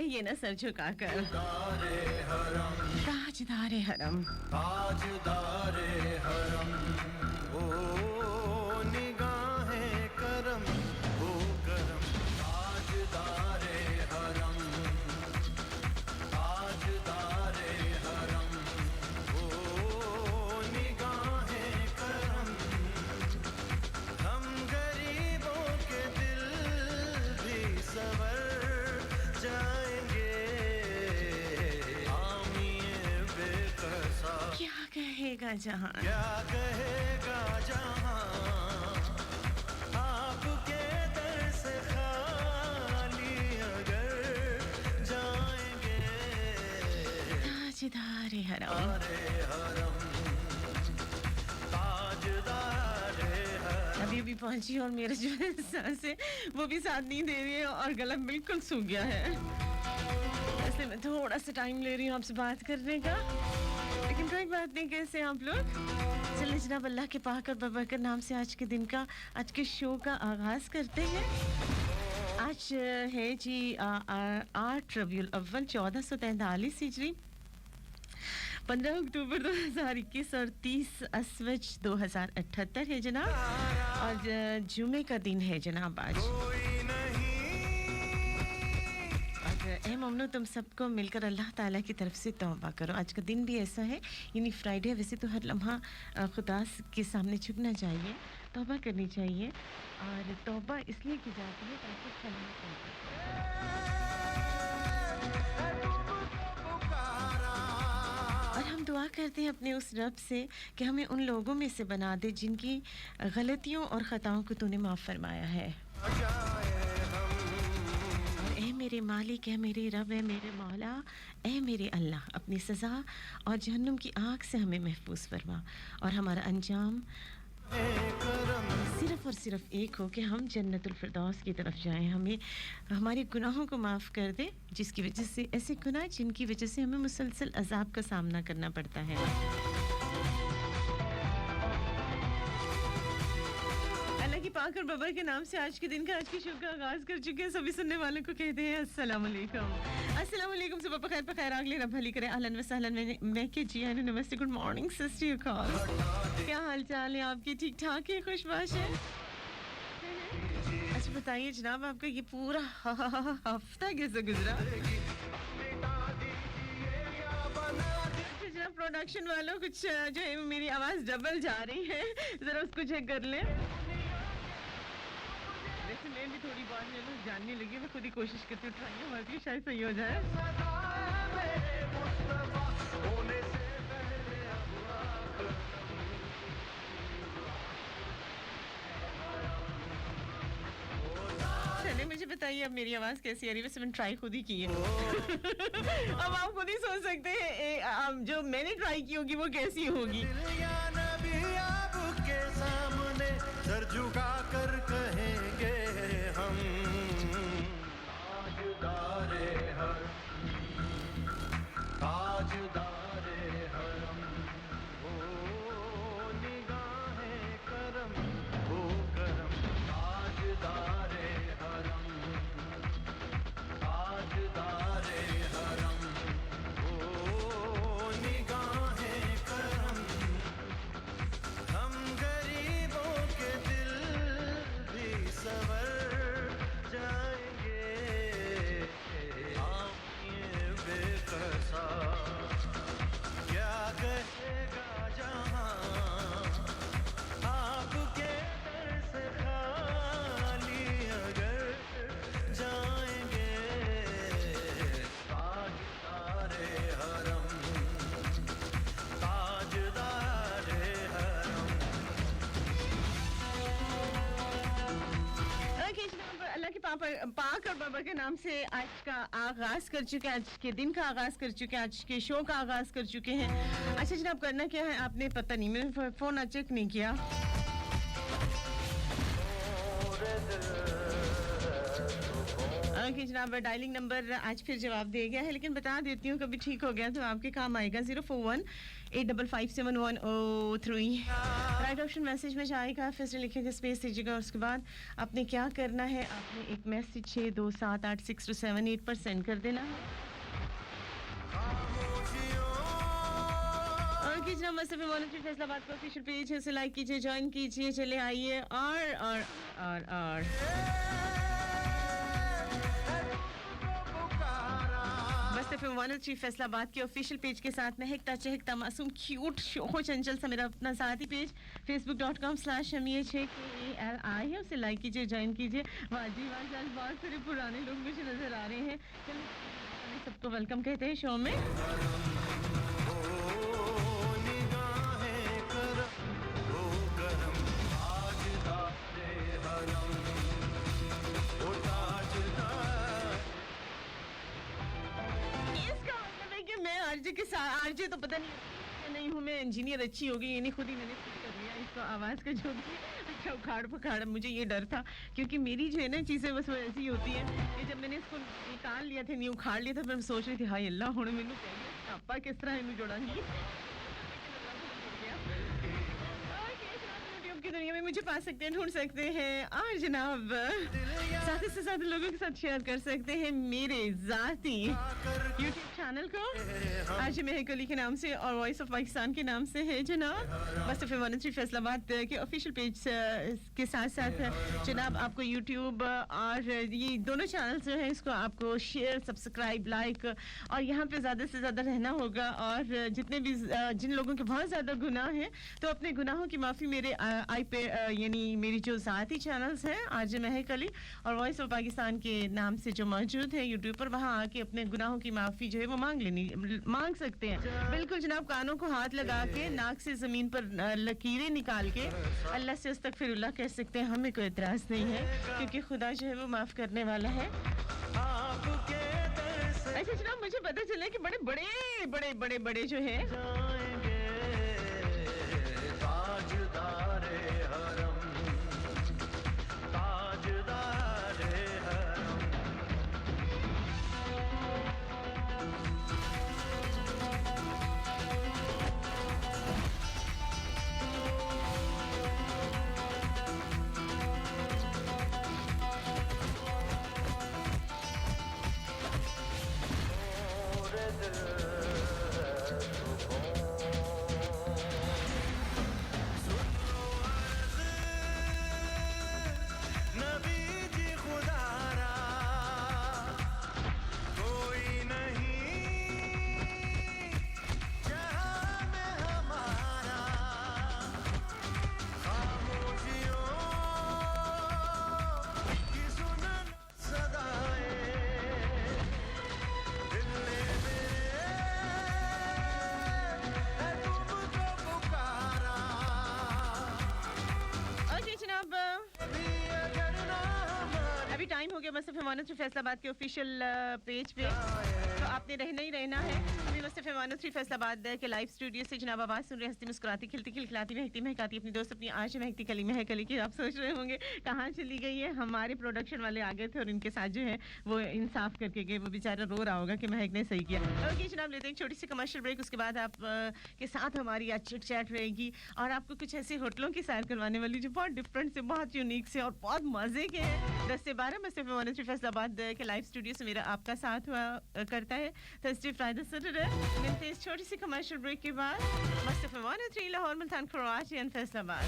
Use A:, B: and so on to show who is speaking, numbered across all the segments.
A: कहिए ना सर झुकाकर ताजदारे हरम
B: ताजदारे हरम ओ निगाहें करम ओ करम ताजदारे हरम ताजदारे हरम ओ निगाहें करम हम गरीबों के दिल भी सवर जाएंगे आमिए बेकसा
A: क्या कहेगा जहां
B: क्या कहेगा जहां आपके दर से खाली अगर जाएंगे
A: ताजदारे हरम
B: तारे हरम ताजदारे हरम
A: अभी अभी पहुंची और मेरे जो है सांस है वो भी साथ नहीं दे रही है और गला बिल्कुल सूख गया है इसलिए मैं थोड़ा सा टाइम ले रही हूँ आपसे बात करने का लेकिन कोई बात नहीं कैसे आप लोग चलिए जनाब अल्लाह के पाक और बबरकत नाम से आज के दिन का आज के शो का आगाज करते हैं आज है जी 8 रबीउल अव्वल 1443 हिजरी 15 अक्टूबर 2021 और 30 असवज 2078 है जनाब और जुमे का दिन है जनाब आज
B: कोई नहीं
A: ए ममनू तुम सबको मिलकर अल्लाह ताला की तरफ से तौबा करो आज का दिन भी ऐसा है यानी फ्राइडे वैसे तो हर लम्हा खुदा के सामने झुकना चाहिए तौबा करनी चाहिए और तौबा इसलिए की जाती है ताकि क्षमा और हम दुआ करते हैं अपने उस रब से कि हमें उन लोगों में से बना दे जिनकी गलतियों और खताओं को तूने माफ़ फरमाया है ए मेरे मालिक है मेरे रब है मेरे मौला ए मेरे अल्लाह अपनी सज़ा और जहन्नुम की आग से हमें महफूज फरमा और हमारा अंजाम सिर्फ और सिर्फ एक हो कि हम जन्नतुल फिरदौस की तरफ जाएं हमें हमारे गुनाहों को माफ़ कर दे जिसकी वजह से ऐसे गुनाह जिनकी वजह से हमें मुसलसल अजाब का सामना करना पड़ता है की पाक और बबर के नाम से आज के दिन का आज की शो का आगाज कर चुके हैं सभी सुनने वालों को कहते हैं अस्सलाम वालेकुम अस्सलाम वालेकुम सुबह बखैर बखैर अगले रब भली करे अहलन व सहलन मैं के जी आने नमस्ते गुड मॉर्निंग सिस्टर कॉल क्या हाल चाल है आपके ठीक ठाक है खुशबाश है अच्छा बताइए जनाब आपका ये पूरा हफ्ता कैसे गुजरा जनाब प्रोडक्शन वालों कुछ जो है मेरी आवाज डबल जा रही है जरा उसको चेक कर लें वैसे मैं भी थोड़ी बात जानने लगी मैं खुद ही कोशिश करती हूँ ट्राई मारती शायद सही हो जाए चलिए मुझे बताइए अब मेरी आवाज़ कैसी आ रही है वैसे मैंने ट्राई खुद ही की है अब आप खुद ही सोच सकते हैं जो मैंने ट्राई की होगी वो कैसी होगी
B: सर झुका कर कहेंगे हम ताजदारे हरम ताजदारे हरम ओ निगाहें करम ओ करम ताजदारे हरम ताजदारे हरम ओ निगाहें करम हम गरीबों के दिल भी सवर जाएंगे आमिए बेकसा क्या कहेगा जहां आपके दर से खाली अगर जाएंगे ताजदारे हरम ताजदारे हरम
A: अल्लाह के पाक और बाबा के नाम से आज का आगाज कर चुके हैं आज के दिन का आगाज कर चुके हैं आज के शो का आगाज कर चुके हैं अच्छा जनाब करना क्या है आपने पता नहीं मैंने फोन चेक नहीं किया ओके जनाब, डायलिंग नंबर आज फिर जवाब दे गया है, लेकिन बता देती हूँ कभी ठीक हो गया तो आपके काम आएगा 041-855-7103। राइट ऑप्शन मैसेज में जाएगा, फिर से लिखेगा, स्पेस दीजिएगा और उसके बाद आपने क्या करना है, आपने एक मैसेज 62786278 पर सेंड कर देना है। ओके जनाब, मसफ़ मॉनिटरी फैसलाबाद का ऑफिशियल पेज है, उसे लाइक कीजिए, ज्वाइन कीजिए, चले आइए और मसफ़ मॉनिटरी फैसलाबाद के ऑफिशियल पेज के साथ महकता चहकता मासूम क्यूट शोहो चंचल सा मेरा अपना साथी पेज facebook.com/MEHAKELI है, उसे लाइक कीजिए, ज्वाइन कीजिए। वाह जी वाह, आज बहुत सारे पुराने लोग मुझे नजर आ रहे हैं। चलिए सबको वेलकम कहते हैं शो में। आरजे के साथ, आरजे तो पता नहीं हूँ मैं, इंजीनियर अच्छी होगी, ये नहीं खुद ही मैंने खुद कर लिया इसको आवाज़ का जो भी अच्छा उखाड़ पखाड़। मुझे ये डर था क्योंकि मेरी जो है ना चीज़ें बस वो ऐसी होती हैं कि जब मैंने इसको निकाल लिया था, नहीं उखाड़ लिया था, फिर मैं सोच रही थी हाय अल्लाह हुण मैनू चाहिए आपा किस तरह इन्हें जोड़ांगी। की दुनिया में मुझे पा सकते हैं, ढूंढ सकते हैं और जनाब ज़्यादा से ज़्यादा लोगों के साथ शेयर कर सकते हैं मेरे ज़ाती यूट्यूब चैनल को आज महक अली के नाम से और वॉइस ऑफ पाकिस्तान के नाम से है जनाब। मसफ़ मॉनिटरी फैसलाबाद के ऑफिशियल पेज के साथ साथ जनाब आपको यूट्यूब और ये दोनों चैनल जो है इसको आपको शेयर, सब्सक्राइब, लाइक और यहाँ पे ज़्यादा से ज़्यादा रहना होगा। और जितने भी जिन लोगों के बहुत ज़्यादा गुनाह हैं तो अपने गुनाहों की माफ़ी मेरे आई पे यानी मेरी जो साथी चैनल्स हैं आरजे महक अली और वॉइस ऑफ पाकिस्तान के नाम से जो मौजूद है यूट्यूब पर, वहाँ आके अपने गुनाहों की माफ़ी जो है वो मांग सकते हैं। बिल्कुल जनाब, कानों को हाथ लगा के नाक से ज़मीन पर लकीरें निकाल के अल्लाह से अस्तगफिरुल्लाह कह सकते हैं, हमें कोई एतराज़ नहीं है क्योंकि खुदा जो है वो माफ़ करने वाला है। अच्छा जनाब, मुझे पता चला कि बड़े बड़े बड़े बड़े बड़े जो है टाइम हो गया मसफ़ मॉनिटरी फैसलाबाद के ऑफिशियल पेज पे, तो आपने रहना ही रहना है। अभी मसफ़ मॉनिटरी फैसलाबाद के लाइव स्टूडियो से जनाब आवाज़ सुन रहे, हंसती मुस्कुराती खिलती खिलखिलाती महकती महकाती अपनी दोस्त अपनी आज महकती कली महक अली की। आप सोच रहे होंगे कहाँ चली गई है, हमारे प्रोडक्शन वाले आ गए थे और इनके साथ जो है वो इंसाफ करके गए, वो बेचारा रो रहा होगा कि महक ने सही किया। ओके जनाब, लेते हैं छोटी सी कमर्शियल ब्रेक, उसके बाद आप के साथ हमारी आज चिट चैट रहेगी और आपको कुछ ऐसे होटलों की सैर करवाने वाली जो बहुत डिफरेंट से, बहुत यूनिक से और बहुत मज़े के हैं। 10 से 12 मसफ़ मॉनिटरी फैसलाबाद के लाइव स्टूडियो से मेरा आपका साथ हुआ करता है थर्सडे फ्राइडे सैटरडे। मिलते हैं इस छोटी सी कमर्शियल ब्रेक के बाद। मसफ़ मॉनिटरी Lahore, Multan, Karachi and Faisalabad.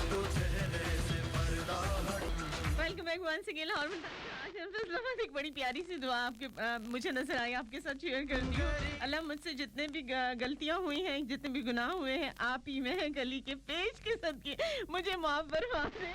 A: Welcome back once again Lahore, Multan, Karachi and Faisalabad. एक बड़ी प्यारी सी दुआ आपके मुझे नजर आई, आपके साथ शेयर करती हूँ। अल्लाह मुझसे जितने भी गलतियाँ हुई हैं, जितने भी गुनाह हुए हैं, आप ही महक अली के पेज के सदके मुझे माफ फरमा दें,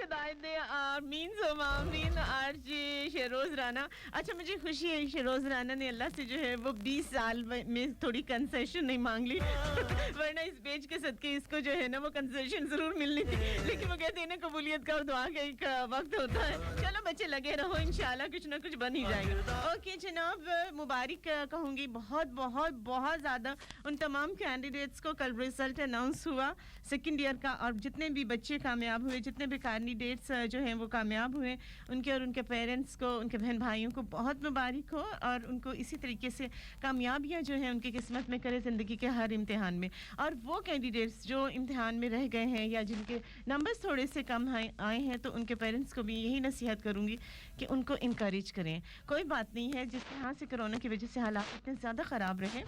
A: हिदायत दे। आमीन सुम्मा आमीन। आरजे शहरोज राना, अच्छा मुझे खुशी है शहरोज राना ने अल्लाह से जो है वो 20 साल में थोड़ी कंसेशन नहीं मांग ली वरना इस पेज के सदके इसको जो है ना वो कंसेशन जरूर मिलनी थी, लेकिन वो कहते हैं ना कबूलियत का और दुआ का एक वक्त होता है। चलो बच्चे लगे रहो, इंशाल्लाह कुछ ना कुछ बन ही जाएगा। ओके जनाब, मुबारक कहूँगी बहुत बहुत बहुत ज़्यादा उन तमाम कैंडिडेट्स को। कल रिजल्ट अनाउंस हुआ सेकंड ईयर का, और जितने भी बच्चे कामयाब हुए, जितने भी कैंडिडेट्स जो हैं वो कामयाब हुए, उनके और उनके पेरेंट्स को, उनके बहन भाइयों को बहुत मुबारक हो, और उनको इसी तरीके से कामयाबियाँ जो हैं उनकी किस्मत में करे ज़िंदगी के हर इम्तिहान में। और वो कैंडिडेट्स जो इम्तिहान में रह गए हैं या जिनके नंबर्स थोड़े से कम आए हैं, तो उनके पेरेंट्स को भी यही नसीहत करूँगी कि उनको इनकरेज करें। कोई बात नहीं है, जिस तरह से कोरोना की वजह से हालात इतने ज़्यादा ख़राब रहे,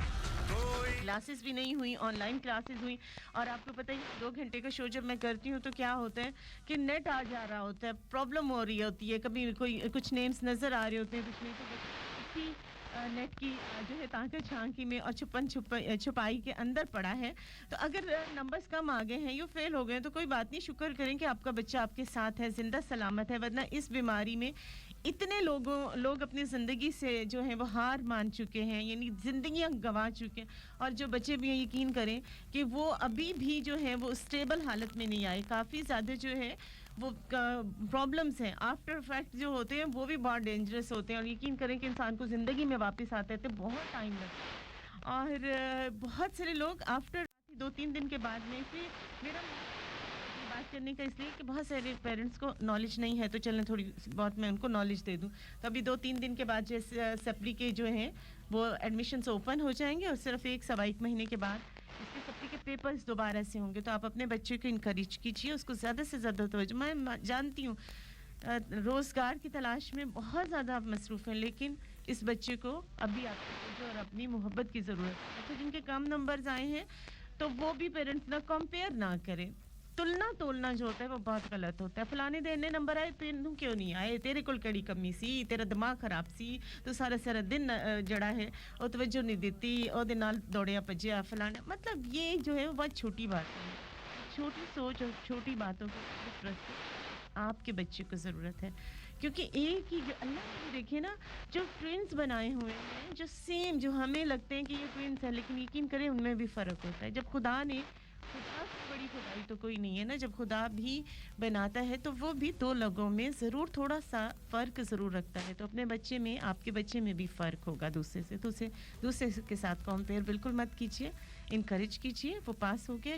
A: क्लासेस भी नहीं हुई, ऑनलाइन क्लासेस हुई, और आपको पता ही 2 घंटे का शो जब मैं करती हूँ तो क्या होता है कि नेट आ जा रहा होता है, प्रॉब्लम हो रही होती है, कभी कोई कुछ नेम्स नज़र आ रहे होते हैं, कुछ नहीं, तो इसी नेट की जो है ताकत झांकी में और छुपाई के अंदर पड़ा है। तो अगर नंबर्स कम आ गए हैं, यू फेल हो गए हैं, तो कोई बात नहीं, शुक्र करें कि आपका बच्चा आपके साथ है, जिंदा सलामत है, वरना इस बीमारी में इतने लोग अपनी ज़िंदगी से जो है वो हार मान चुके हैं, यानी ज़िंदगियां गंवा चुके हैं, और जो बच्चे भी हैं यकीन करें कि वो अभी भी जो है वो स्टेबल हालत में नहीं आए। काफ़ी ज़्यादा जो है वो प्रॉब्लम्स हैं, आफ्टर इफेक्ट जो होते हैं वो भी बहुत डेंजरस होते हैं, और यकीन करें कि इंसान को ज़िंदगी में वापस आते थे बहुत टाइम लगता है। और बहुत सारे लोग आफ्टर 2-3 दिन के बाद में, इसलिए मेरा बात करने का इसलिए कि बहुत सारे पेरेंट्स को नॉलेज नहीं है, तो चलें थोड़ी बहुत मैं उनको नॉलेज दे दूं। तो अभी 2-3 दिन के बाद जैसे सप्ली के जो हैं वो एडमिशन्स ओपन हो जाएंगे, और सिर्फ 1-1.25 महीने के बाद इसके सप्ली के पेपर्स दोबारा से होंगे। तो आप अपने बच्चे को इनकरेज कीजिए, उसको ज़्यादा से ज़्यादा तवज्जो। मैं जानती हूँ रोज़गार की तलाश में बहुत ज़्यादा आप मसरूफ़ हैं, लेकिन इस बच्चे को अभी आपकी तवज्जो और अपनी मोहब्बत की ज़रूरत है। अच्छा, जिनके कम नंबर्स आए हैं तो वो भी पेरेंट्स ना कंपेयर ना करें, तुलना तोलना जो होता है वो बहुत गलत होता है। फलाने दे इन्ने नंबर आए, तेनू क्यों नहीं आए, तेरे कोल केड़ी कमी सी, तेरा दिमाग खराब सी, तो सारा दिन जड़ा है वो तवज्जो नहीं देती, ओदे नाल दौड़िया भज्जिया फलाना। मतलब ये जो है वो बहुत छोटी बात है, छोटी सोच और छोटी बातों को आपके बच्चे को ज़रूरत है, क्योंकि एक ही जो अल्लाह ने देखे ना, जो ट्विन्स बनाए हुए हैं, जो सेम, जो हमें लगते हैं कि ये ट्विन्स हैं, लेकिन यकीन करें उनमें भी फ़र्क होता है। जब खुदा से बड़ी खुदाई तो कोई नहीं है ना, जब खुदा भी बनाता है तो वो भी 2 लोगों में ज़रूर थोड़ा सा फ़र्क ज़रूर रखता है। तो अपने बच्चे में, आपके बच्चे में भी फ़र्क होगा दूसरे से, तो उसे दूसरे के साथ कंपेयर बिल्कुल मत कीजिए, इनकरेज कीजिए। वो पास हो गया,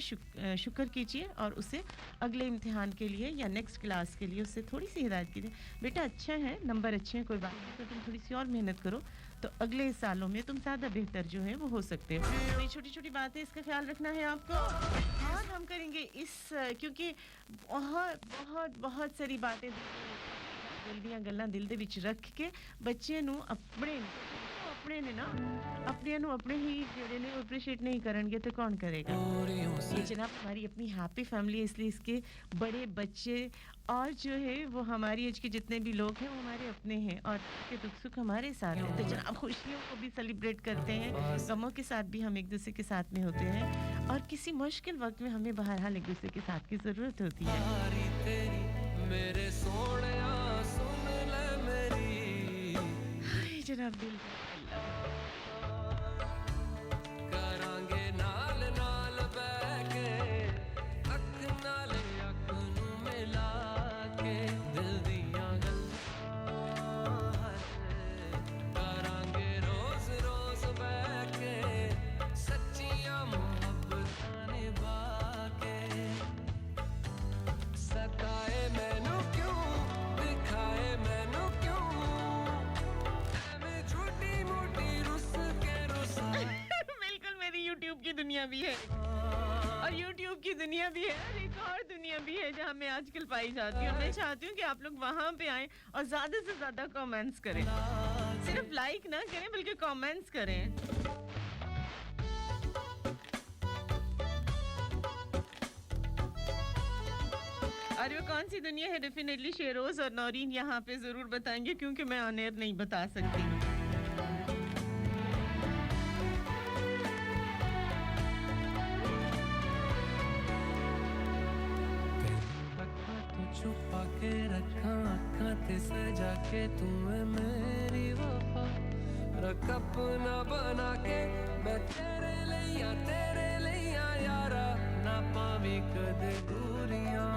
A: शुक्र कीजिए, और उसे अगले इम्तिहान के लिए या नेक्स्ट क्लास के लिए उससे थोड़ी सी हिदायत कीजिए, बेटा अच्छा है, नंबर अच्छे हैं, कोई बात नहीं, तो तुम थोड़ी सी और मेहनत करो, तो अगले सालों में तुम ज़्यादा बेहतर जो है वो हो सकते हो। ये छोटी-छोटी बातें, इसका ख्याल रखना है आपको। और हम करेंगे क्योंकि बहुत बहुत बहुत सारी बातें दिल ਦੀਆਂ ਗੱਲਾਂ ਦਿਲ ਦੇ ਵਿੱਚ ਰੱਖ के ਬੱਚੇ ਨੂੰ ਆਪਣੇ ਨੇ ना अपने ਨੂੰ अपने ही ਜਿਹੜੇ ਨੇ अप्रिशिएट नहीं करेंगे तो कौन करेगा। ये जनाब हमारी अपनी हैप्पी फैमिली है, इसलिए इसके बड़े बच्चे और जो है वो हमारी एज के जितने भी लोग हैं वो हमारे अपने हैं, और के दुख सुख हमारे साथ हैं। तो जनाब खुशियों को भी सेलिब्रेट करते हैं, गमों के साथ भी हम एक दूसरे के साथ में होते हैं, और किसी मुश्किल वक्त में हमें बहरहाल एक दूसरे के साथ की ज़रूरत होती है।
B: मेरे सोनिया सुन ले मेरी,
A: हाय जनाब दिल
B: करांगे नाल नाल बैके, अख नाल अख नू मिला के, दिल दियां गल्लां करांगे रोज रोज बैके, सच्चियां मुहब्बतां निभा के, सताए मैनू क्यों, दिखाए मैनू क्यों, मैं छोटी मोटी रुस के रुसा।
A: बिल्कुल मेरी YouTube की दुनिया भी है, और YouTube की दुनिया भी है, और एक और दुनिया भी है जहाँ मैं आजकल पाई जाती हूँ। मैं चाहती हूँ कि आप लोग वहाँ पे आएं और ज़्यादा से ज़्यादा कमेंट्स करें, सिर्फ लाइक ना करें बल्कि कमेंट्स करें। और वो कौन सी दुनिया है, डेफिनेटली शेरोज और नौरीन यहाँ पे ज़रूर बताएंगे, क्योंकि मैं ऑन एयर नहीं बता सकती।
B: छुपा के रखा अखा ते सजा के, तू है मेरी वफा, रख अपना बना के, मैं तेरे लिया यारा, ना पावी कदे दूरियां।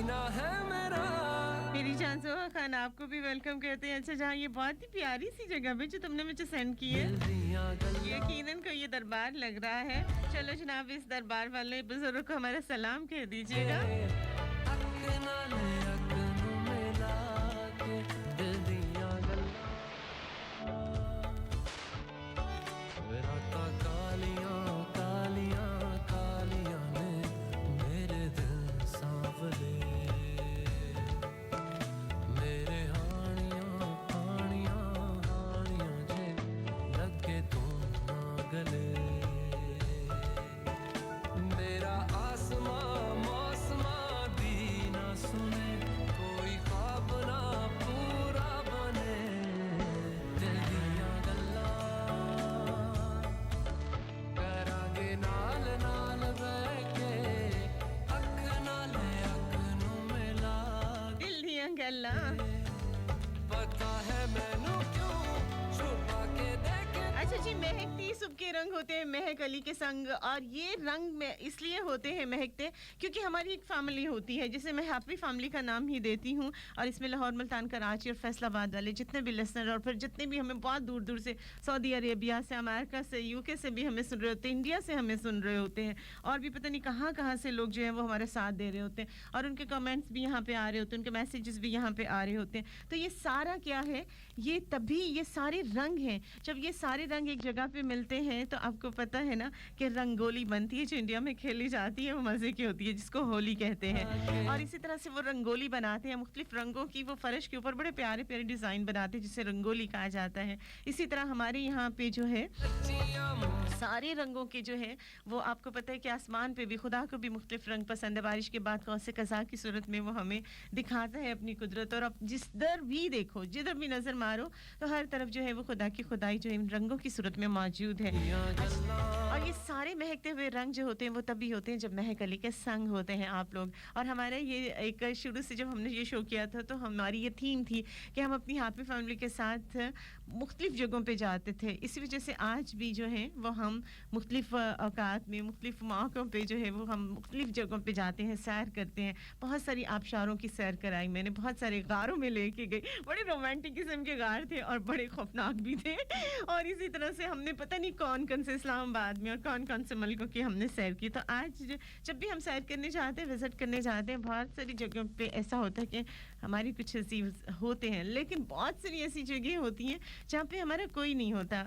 B: जीना है मेरा।
A: मेरी जान सोहा खान आपको भी वेलकम कहते हैं। अच्छा जहाँ ये बहुत ही प्यारी सी जगह पे जो तुमने मुझे सेंड की है, यकीनन को ये दरबार लग रहा है। चलो जनाब इस दरबार वाले बुजुर्ग को हमारा सलाम कह दीजिएगा। अच्छा जी, महकती सबके रंग होते हैं महक अली के संग, और ये रंग में इसलिए होते हैं महकते क्योंकि हमारी एक फैमिली होती है जिसे मैं हैप्पी फैमिली का नाम ही देती हूँ। और इसमें लाहौर, मुल्तान, कराची और फैसलाबाद वाले जितने भी लिसनर और फिर जितने भी हमें बहुत दूर दूर से, सऊदी अरेबिया से, अमेरिका से, यूके से भी हमें सुन रहे होते हैं, इंडिया से हमें सुन रहे होते हैं, और भी पता नहीं कहाँ कहाँ से लोग जो हैं वो हमारे साथ दे रहे होते हैं, और उनके कमेंट्स भी यहाँ पे आ रहे होते हैं, उनके मैसेजेस भी यहाँ पे आ रहे होते हैं। तो ये सारा क्या है, ये तभी ये सारे रंग हैं। जब ये सारे रंग एक जगह पे मिलते हैं तो आपको पता है ना कि रंगोली बनती है जो इंडिया में खेली जाती है, वो मज़े की होती है, जिसको होली कहते हैं। और इसी तरह से वो रंगोली बनाते हैं मुख्तलिफ रंगों की, वो फर्श के ऊपर बड़े प्यारे प्यारे डिज़ाइन बनाते हैं जिसे रंगोली कहा जाता है। इसी तरह हमारे यहाँ पे जो है सारे रंगों के जो है वो आपको पता है कि आसमान पे भी खुदा को भी मुख्तलिफ रंग पसंद है। बारिश के बाद कौन से कज़ा की सूरत में वो हमें दिखाता है अपनी कुदरत, और अब जिधर भी देखो, जिधर भी नज़र मारो तो हर तरफ जो है वो खुदा की खुदाई जो है इन रंगों की सूरत में मौजूद है। और ये सारे महकते हुए रंग जो होते हैं वो तभी होते हैं जब महक अली के संग होते हैं आप लोग। और हमारे ये एक शुरू से जब हमने ये शो किया था तो हमारी ये थीम थी कि हम अपनी हैप्पी फैमिली के साथ मुख्तलिफ जगहों पे जाते थे। इसी वजह से आज भी जो है वो हम मुख्तलिफ औकात में, मुख्तलिफ मौक़ों पे जो है वो हम मुख्तलिफ जगहों पे जाते हैं, सैर करते हैं। बहुत सारी आबशारों की सैर कराई मैंने, बहुत सारे गारों में लेके गई, बड़े रोमांटिक किस्म के गार थे और बड़े खौफनाक भी थे। और इसी तरह से हमने पता नहीं कौन कौन से इस्लामाबाद में और कौन कौन से मुल्कों की हमने सैर की। तो आज जब भी हम सैर करने जाते हैं, विज़िट करने जाते हैं, बहुत सारी जगहों पे ऐसा होता है कि हमारी कुछ हसीब होते हैं, लेकिन बहुत सारी ऐसी जगह होती हैं जहाँ पे हमारा कोई नहीं होता,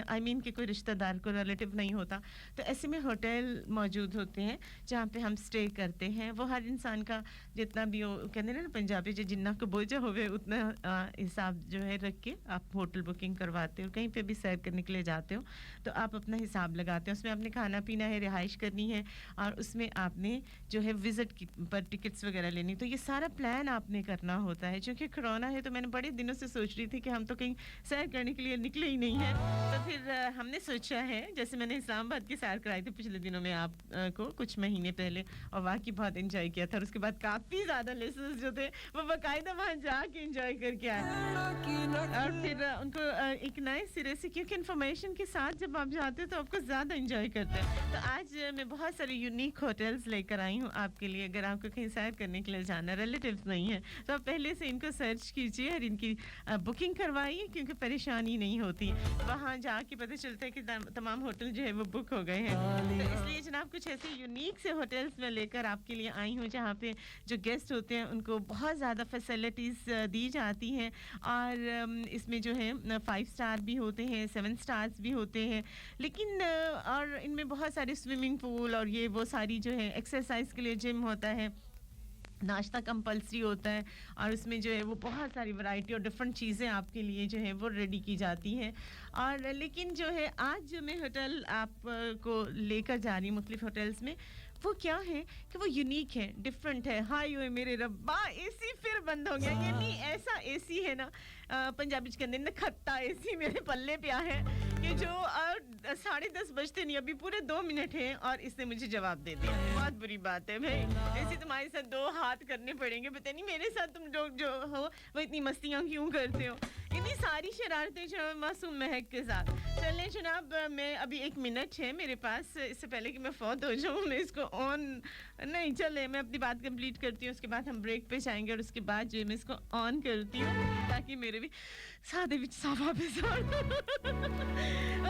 A: आई मीन कि कोई रिश्तेदार, कोई रिलेटिव नहीं होता। तो ऐसे में होटल मौजूद होते हैं जहाँ पे हम स्टे करते हैं। वो हर इंसान का जितना भी हो, कहते हैं ना पंजाबी जो जिन्ना को बोझा होवे उतना हिसाब जो है रख के आप होटल बुकिंग करवाते हो। कहीं पे भी सैर करने के लिए जाते हो तो आप अपना हिसाब लगाते हो, उसमें आपने खाना पीना है, रिहाइश करनी है, और उसमें आपने जो है विज़िट पर टिकट्स वगैरह लेनी। तो ये सारा प्लान आपने करना होता है। क्योंकि कोरोना है तो मैंने बड़े दिनों से सोच रही थी कि हम तो कहीं सैर करने के लिए निकले ही नहीं हैं। तो फिर हमने सोचा है, जैसे मैंने इस्लामाबाद की सैर कराई थी पिछले दिनों में आपको कुछ महीने पहले, और वाकई बहुत एंजॉय किया था। और उसके बाद काफ़ी ज़्यादा लिसनर्स जो थे वो बाकायदा वहाँ जाके एंजॉय करके आए, और फिर उनको एक नए सिरे से, क्योंकि इन्फॉर्मेशन के साथ जब आप जाते हो तो आपको ज़्यादा एंजॉय करते हैं। तो आज मैं बहुत सारे यूनिक होटल्स लेकर आई हूँ आपके लिए। अगर आपको कहीं सैर करने के लिए जाना, रिलेटिव्स नहीं है, तो आप पहले से इनको सर्च कीजिए और इनकी बुकिंग करवाइए, क्योंकि परेशानी नहीं होती। वहाँ जाके पता चलता है कि तमाम होटल जो है वो बुक हो गए हैं। तो इसलिए जनाब कुछ ऐसे यूनिक से होटल्स में लेकर आपके लिए आई हूँ जहाँ पे जो गेस्ट होते हैं उनको बहुत ज़्यादा फैसिलिटीज़ दी जाती हैं। और इसमें जो है 5 स्टार भी होते हैं, 7 स्टार्स भी होते हैं, लेकिन और इनमें बहुत सारे स्विमिंग पूल और ये वो सारी जो है एक्सरसाइज के लिए जिम होता है, नाश्ता कंपल्सरी होता है, और उसमें जो है वो बहुत सारी वैरायटी और डिफरेंट चीज़ें आपके लिए जो है वो रेडी की जाती हैं। और लेकिन जो है आज जो मैं होटल आपको लेकर जा रही हूँ मुख्तलिफ होटल्स में, वो क्या है कि वो यूनिक है, डिफरेंट है। हाय ओए मेरे रब्बा, एसी फिर बंद हो गया। ये नहीं, ऐसा एसी है ना, पंजाबी के अंदर खत्ता एसी मेरे पल्ले पे है कि जो 10:30 बजते नहीं, अभी पूरे 2 मिनट हैं और इसने मुझे जवाब दे दिया। बहुत बुरी बात है भाई, ऐसे तुम्हारे साथ 2 हाथ करने पड़ेंगे। पता नहीं मेरे साथ तुम लोग जो हो वो इतनी मस्तियाँ क्यों करते हो, इतनी सारी शरारतें जो मासूम महक के साथ। चलें जनाब, मैं अभी 1 मिनट है मेरे पास, इससे पहले कि मैं फौत हो जाऊँ मैं इसको ऑन नहीं चले मैं अपनी बात कंप्लीट करती हूँ उसके बाद हम ब्रेक पे जाएंगे और उसके बाद जो है मैं इसको ऑन करती हूँ ताकि मेरे भी सादे विच सा वापस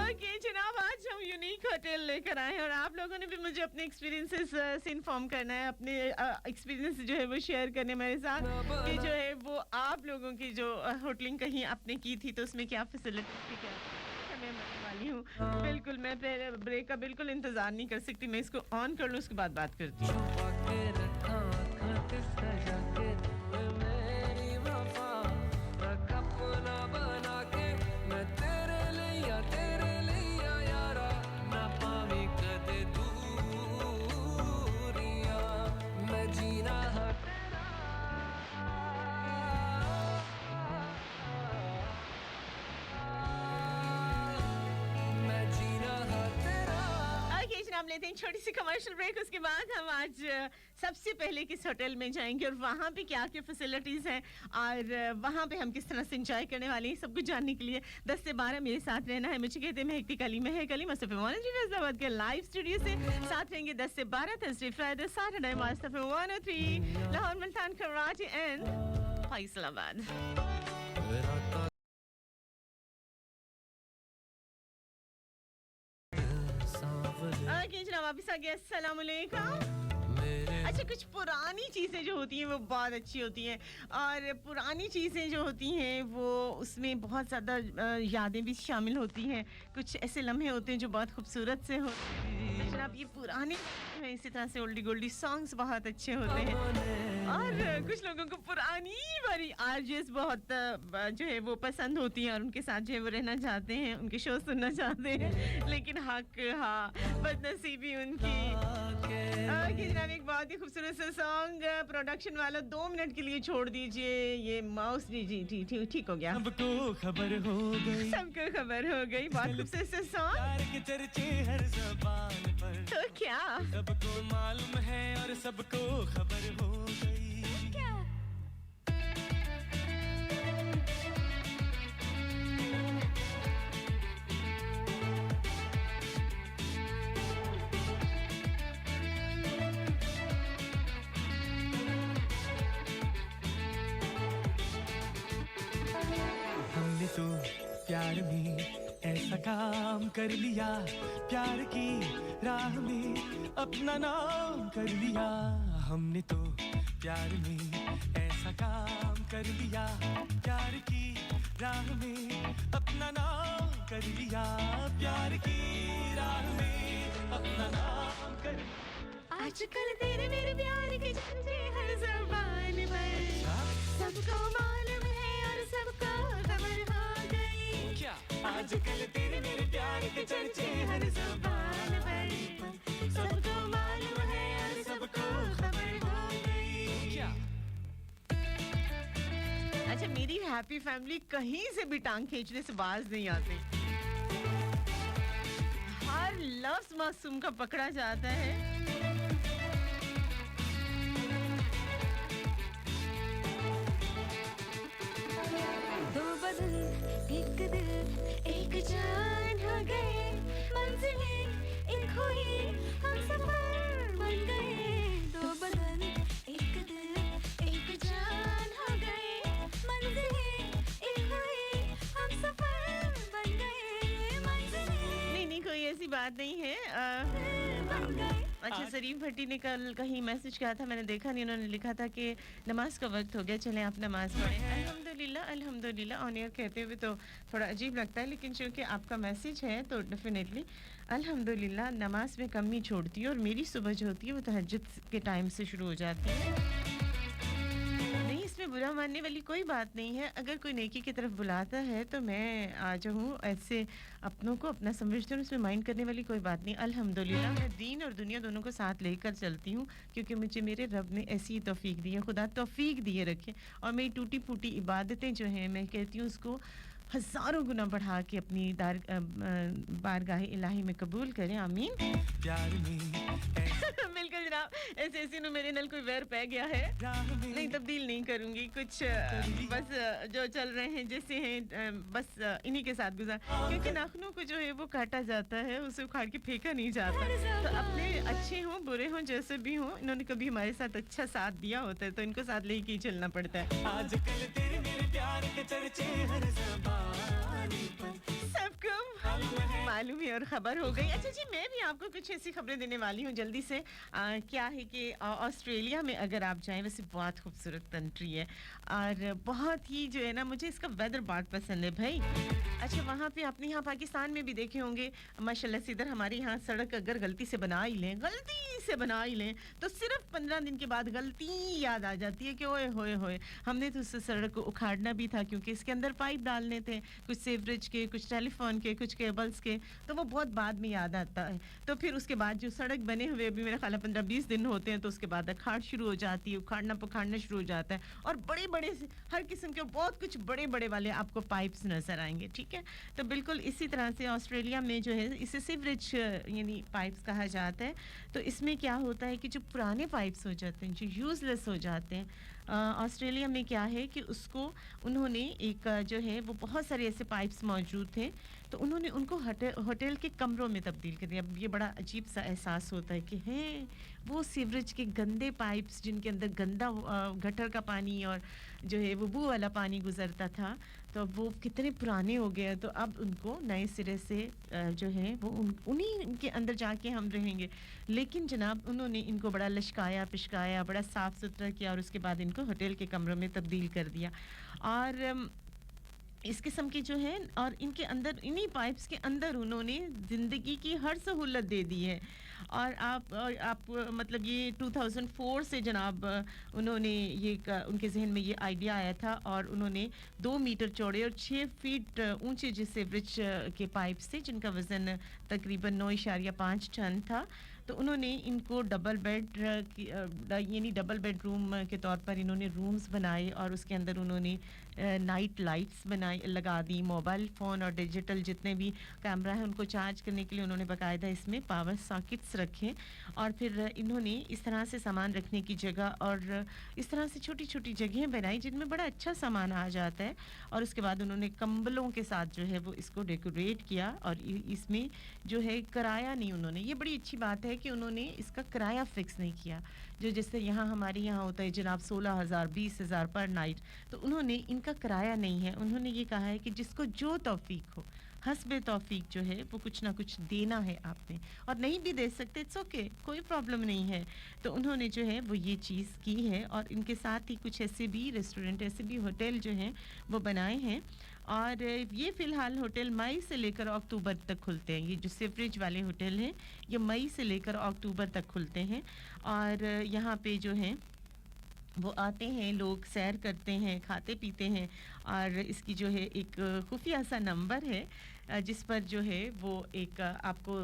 A: ओके जनाब आज हम यूनिक होटल लेकर आए हैं और आप लोगों ने भी मुझे अपने एक्सपीरियंसेस से इन्फॉर्म करना है अपने एक्सपीरियंस जो है वो शेयर करने मेरे साथ कि जो है वो आप लोगों की जो होटलिंग कहीं आपने की थी तो उसमें क्या फैसिलिटी थी क्या मैं मरने वाली हूँ बिल्कुल मैं पहले ब्रेक का बिल्कुल इंतजार नहीं कर सकती मैं इसको ऑन कर लूँ उसके बाद बात करती हूँ
B: छुपा के रखा खाते सजा के तुम्हें मेरी वफा रख अपना बना के मैं तेरे लिया यारा ना पावी कदे दूरियां मैं जीना है मैं जीना है तेरा
A: ओके जनाब लेते हैं छोटी सी कमर्शियल ब्रेक उसके बाद हम आज सबसे पहले किस होटल में जाएंगे और वहाँ पे क्या क्या फैसिलिटीज़ हैं और वहाँ पे हम किस तरह से एंजॉय करने वाले हैं सब कुछ जानने के लिए 10 से 12 मेरे साथ रहना है मुझे कहते हैं मैं कली में है कली मस्तफ़े मोहन फैसलाबाद के लाइव स्टूडियो से साथ रहेंगे 10 से 12 थर्सडे फ्राइडे सैटरडे मस्तफ़े 103 लाहौर मुल्तान कराची एंड फैसलाबाद ओके जनाब वापस आ गया अस्सलाम वालेकुम अच्छा कुछ पुरानी चीज़ें जो होती हैं वो बहुत अच्छी होती हैं और पुरानी चीज़ें जो होती हैं वो उसमें बहुत ज़्यादा यादें भी शामिल होती हैं कुछ ऐसे लम्हे होते हैं जो बहुत खूबसूरत से होते हैं जनाब ये पुराने हैं इसी तरह से ओल्डी गोल्डी सॉन्ग्स बहुत अच्छे होते हैं और कुछ लोगों को पुरानी वाली आरजेस बहुत जो है वो पसंद होती हैं और उनके साथ जो है वो रहना चाहते हैं उनके शो सुनना चाहते हैं लेकिन हक हाँ बदनसीबी उनकी जनाब एक बहुत ही खूबसूरत सा सॉन्ग प्रोडक्शन वाला 2 मिनट के लिए छोड़ दीजिए ये माउस जी ठीक हो गया
C: सबको खबर हो गई
A: सबको खबर हो गई बहुत खूबसूरत सा सॉन्ग
C: प्यार के चर्चे हर ज़बान पर
A: तो क्या
C: सबको मालूम है और सबको खबर हो गई
A: क्या
C: हमने तो प्यार में ऐसा काम कर लिया प्यार की राह में अपना नाम कर लिया हमने तो प्यार में ऐसा काम कर लिया प्यार की राह में अपना नाम कर लिया प्यार की राह में अपना नाम कर
A: आजकल तेरे मेरे प्यार के झंडे हर ज़बान पर सबको मालूम है और सबको खबर हो गई
C: क्या
A: आजकल तेरे मेरे प्यार के चर्चे हर ज़बान पर सबको मालूम है और सबको खबर हो गई
C: क्या
A: अच्छा मेरी हैप्पी फैमिली कहीं से भी टांग खींचने से बाज नहीं आते हर लफ्ज मासूम का पकड़ा जाता है
D: दो बदन एक दिल एक जान हो गए मंजिलें एक हुई हम सफर बन गए दो बदन एक दिल एक जान हो गए मंजिलें एक हुई हम सफर बन गए मंजिलें
A: नहीं कोई ऐसी बात नहीं है
D: बन गए
A: अच्छा शरीफ भट्टी ने कल कहीं मैसेज किया था मैंने देखा नहीं उन्होंने लिखा था कि नमाज का वक्त हो गया चलें आप नमाज पढ़ें अल्हम्दुलिल्लाह ऑन एयर कहते हुए तो थोड़ा अजीब लगता है लेकिन चूंकि आपका मैसेज है तो डेफिनेटली अल्हम्दुलिल्लाह नमाज में कम नहीं छोड़ती है और मेरी सुबह जो होती है वो तहज्जुद के टाइम से शुरू हो जाती है नहीं इसमें बुरा मानने वाली कोई बात नहीं है अगर कोई नेकी की तरफ बुलाता है तो मैं आ जाऊँ ऐसे अपनों को अपना समझती हूँ उसमें माइंड करने वाली कोई बात नहीं अल्हम्दुलिल्लाह मैं दीन और दुनिया दोनों को साथ लेकर चलती हूँ क्योंकि मुझे मेरे रब ने ऐसी ही तौफीक दी है खुदा तौफीक दिए रखे और मेरी टूटी फूटी इबादतें जो हैं मैं कहती हूँ उसको हज़ारों गुना बढ़ा के अपनी बारगाह इलाही में कबूल करें आमीन
C: प्यार में
A: बिल्कुल जनाब ऐसे ऐसे नु मेरे नाल कोई वैर पै गया है नहीं तब्दील नहीं करूंगी कुछ बस जो चल रहे हैं जैसे हैं बस इन्हीं के साथ गुजार क्योंकि नाखूनों को जो है वो काटा जाता है उसे उखाड़ के फेंका नहीं जाता तो अपने अच्छे हों बुरे हों जैसे भी हों इन्होंने कभी हमारे साथ अच्छा साथ दिया होता है तो इनको साथ लेके ही चलना पड़ता है
C: आजकल तेरे मेरे प्यार के चर्चे हर ज़बान पर
A: सबको मालूम है और खबर हो गई अच्छा जी मैं भी आपको कुछ ऐसी खबरें देने वाली हूँ जल्दी से क्या है कि ऑस्ट्रेलिया में अगर आप जाएं वैसे बहुत खूबसूरत कंट्री है और बहुत ही जो है ना मुझे इसका वेदर बहुत पसंद है भाई अच्छा वहाँ पे अपने यहाँ पाकिस्तान में भी देखे होंगे माशाल्लाह से इधर हमारे यहाँ सड़क अगर गलती से बना ही लें तो सिर्फ 15 दिन के बाद गलती याद आ जाती है कि ओए होए होए हमने तो उस सड़क को उखाड़ना भी था क्योंकि इसके अंदर पाइप डालने थे कुछ सीवरेज के कुछ टेलीफोन के कुछ केबल्स के तो वो बहुत बाद में याद आता है तो फिर उसके बाद जो सड़क बने हुए अभी मेरा ख्याल 15-20 दिन होते हैं तो उसके बाद अखाड़ शुरू हो जाती है उखाड़ना पखाड़ना शुरू हो जाता है और बड़े बड़े हर किस्म के बहुत कुछ बड़े बड़े वाले आपको पाइप्स नजर आएंगे ठीक है तो बिल्कुल इसी तरह से ऑस्ट्रेलिया में जो है इसे सीवरेज यानी पाइप्स कहा जाता है तो इसमें क्या होता है कि जो पुराने पाइप्स हो जाते हैं जो यूजलेस हो जाते हैं ऑस्ट्रेलिया में क्या है कि उसको उन्होंने एक जो है वो बहुत सारे ऐसे पाइप्स मौजूद थे तो उन्होंने उनको होटल के कमरों में तब्दील कर दिया अब ये बड़ा अजीब सा एहसास होता है कि हैं वो सीवरेज के गंदे पाइप्स जिनके अंदर गंदा गटर का पानी और जो है वो बू वाला पानी गुजरता था तो वो कितने पुराने हो गए तो अब उनको नए सिरे से जो है वो उन्हीं के अंदर जाके हम रहेंगे लेकिन जनाब उन्होंने इनको बड़ा लश्काया पिशकाया बड़ा साफ़ सुथरा किया और उसके बाद इनको होटल के कमरों में तब्दील कर दिया और इस किस्म की जो है और इनके अंदर इन्हीं पाइप्स के अंदर उन्होंने ज़िंदगी की हर सहूलत दे दी है और आप मतलब ये 2004 से जनाब उन्होंने ये उनके जहन में ये आइडिया आया था और उन्होंने 2 मीटर चौड़े और 6 फीट ऊंचे जिस सीवरेज के पाइप्स थे जिनका वज़न तकरीबन 9.5 टन था तो उन्होंने इनको डबल बेड यानी डबल बेडरूम के तौर पर इन्होंने रूम्स बनाए और उसके अंदर उन्होंने नाइट लाइट्स बनाई लगा दी मोबाइल फ़ोन और डिजिटल जितने भी कैमरा है उनको चार्ज करने के लिए उन्होंने बाकायदा इसमें पावर सॉकेट्स रखे और फिर इन्होंने इस तरह से सामान रखने की जगह और इस तरह से छोटी छोटी जगहें बनाई जिनमें बड़ा अच्छा सामान आ जाता है और उसके बाद उन्होंने कंबलों के साथ जो है वो इसको डेकोरेट किया और इसमें जो है किराया नहीं उन्होंने ये बड़ी अच्छी बात है कि उन्होंने इसका किराया फिक्स नहीं किया जो जैसे यहाँ हमारे यहाँ होता है जनाब 16,000 20,000 पर नाइट तो उन्होंने इनका किराया नहीं है उन्होंने ये कहा है कि जिसको जो तौफीक हो हस्बे तौफीक जो है वो कुछ ना कुछ देना है आपने और नहीं भी दे सकते इट्स ओके कोई प्रॉब्लम नहीं है तो उन्होंने जो है वो ये चीज़ की है और इनके साथ ही कुछ ऐसे भी रेस्टोरेंट ऐसे भी होटल जो हैं वो बनाए हैं और ये फ़िलहाल होटल मई से लेकर अक्टूबर तक खुलते हैं ये जो सीवरेज वाले होटल हैं ये मई से लेकर अक्टूबर तक खुलते हैं और यहाँ पे जो हैं वो आते हैं लोग सैर करते हैं खाते पीते हैं और इसकी जो है एक खुफिया सा नंबर है जिस पर जो है वो एक आपको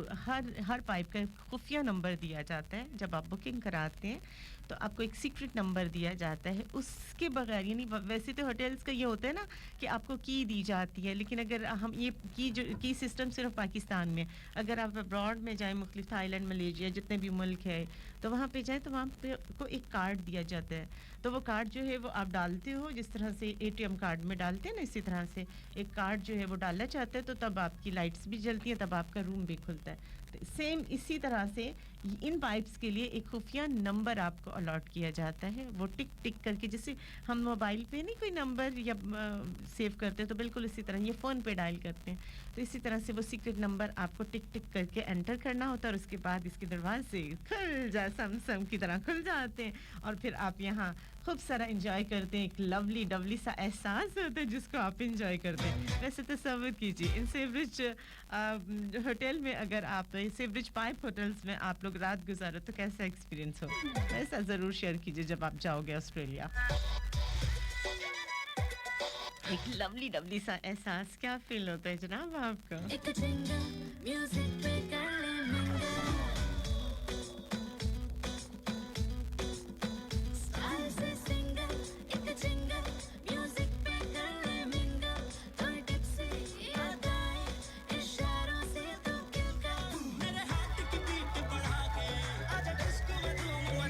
A: हर पाइप का खुफिया नंबर दिया जाता है जब आप बुकिंग कराते हैं तो आपको एक सीक्रेट नंबर दिया जाता है उसके बगैर यानी वैसे तो होटल्स का ये होता है ना कि आपको की दी जाती है लेकिन अगर हम ये की सिस्टम सिर्फ पाकिस्तान में अगर आप अब्रॉड में जाएं मुख्तलिफ थाईलैंड मलेशिया जितने भी मुल्क है तो वहाँ पे जाएं तो वहाँ पे को एक कार्ड दिया जाता है तो वो कार्ड जो है वो आप डालते हो जिस तरह से ATM कार्ड में डालते हैं ना इसी तरह से एक कार्ड जो है वो डालना चाहते हैं तो तब आपकी लाइट्स भी जलती हैं तब आपका रूम भी खुलता है तो सेम इसी तरह से इन पाइप्स के लिए एक खुफिया नंबर आपको अलॉट किया जाता है वो टिक टिक करके जैसे हम मोबाइल पे नहीं कोई नंबर या सेव करते हैं तो बिल्कुल इसी तरह ये फ़ोन पे डायल करते हैं तो इसी तरह से वो सीक्रेट नंबर आपको टिक टिक करके एंटर करना होता है और उसके बाद इसके दरवाजे खुल जा सम की तरह खुल जाते हैं और फिर आप यहाँ खूब सारा एंजॉय करते हैं एक लवली डवली सा एहसास होता है जिसको आप एंजॉय करते हैं वैसे तसव्वुर कीजिए इन सीवरेज होटल में अगर आप सीवरेज पाइप होटल्स में आप लोग रात गुजारो तो कैसा एक्सपीरियंस हो ऐसा ज़रूर शेयर कीजिए जब आप जाओगे ऑस्ट्रेलिया एक लवली डवली सा एहसास क्या फील होता है जनाब आपको
D: एक जिंगल म्यूजिक पे कर ले मिंगल स्टाइल से सिंगल एक जिंगल म्यूजिक पे कर ले मिंगल थोड़ी टिप्सी याद आए इशारों से तो किल कर मेरे हाथ की बीट बढ़ा के आजा डिस्को में धूम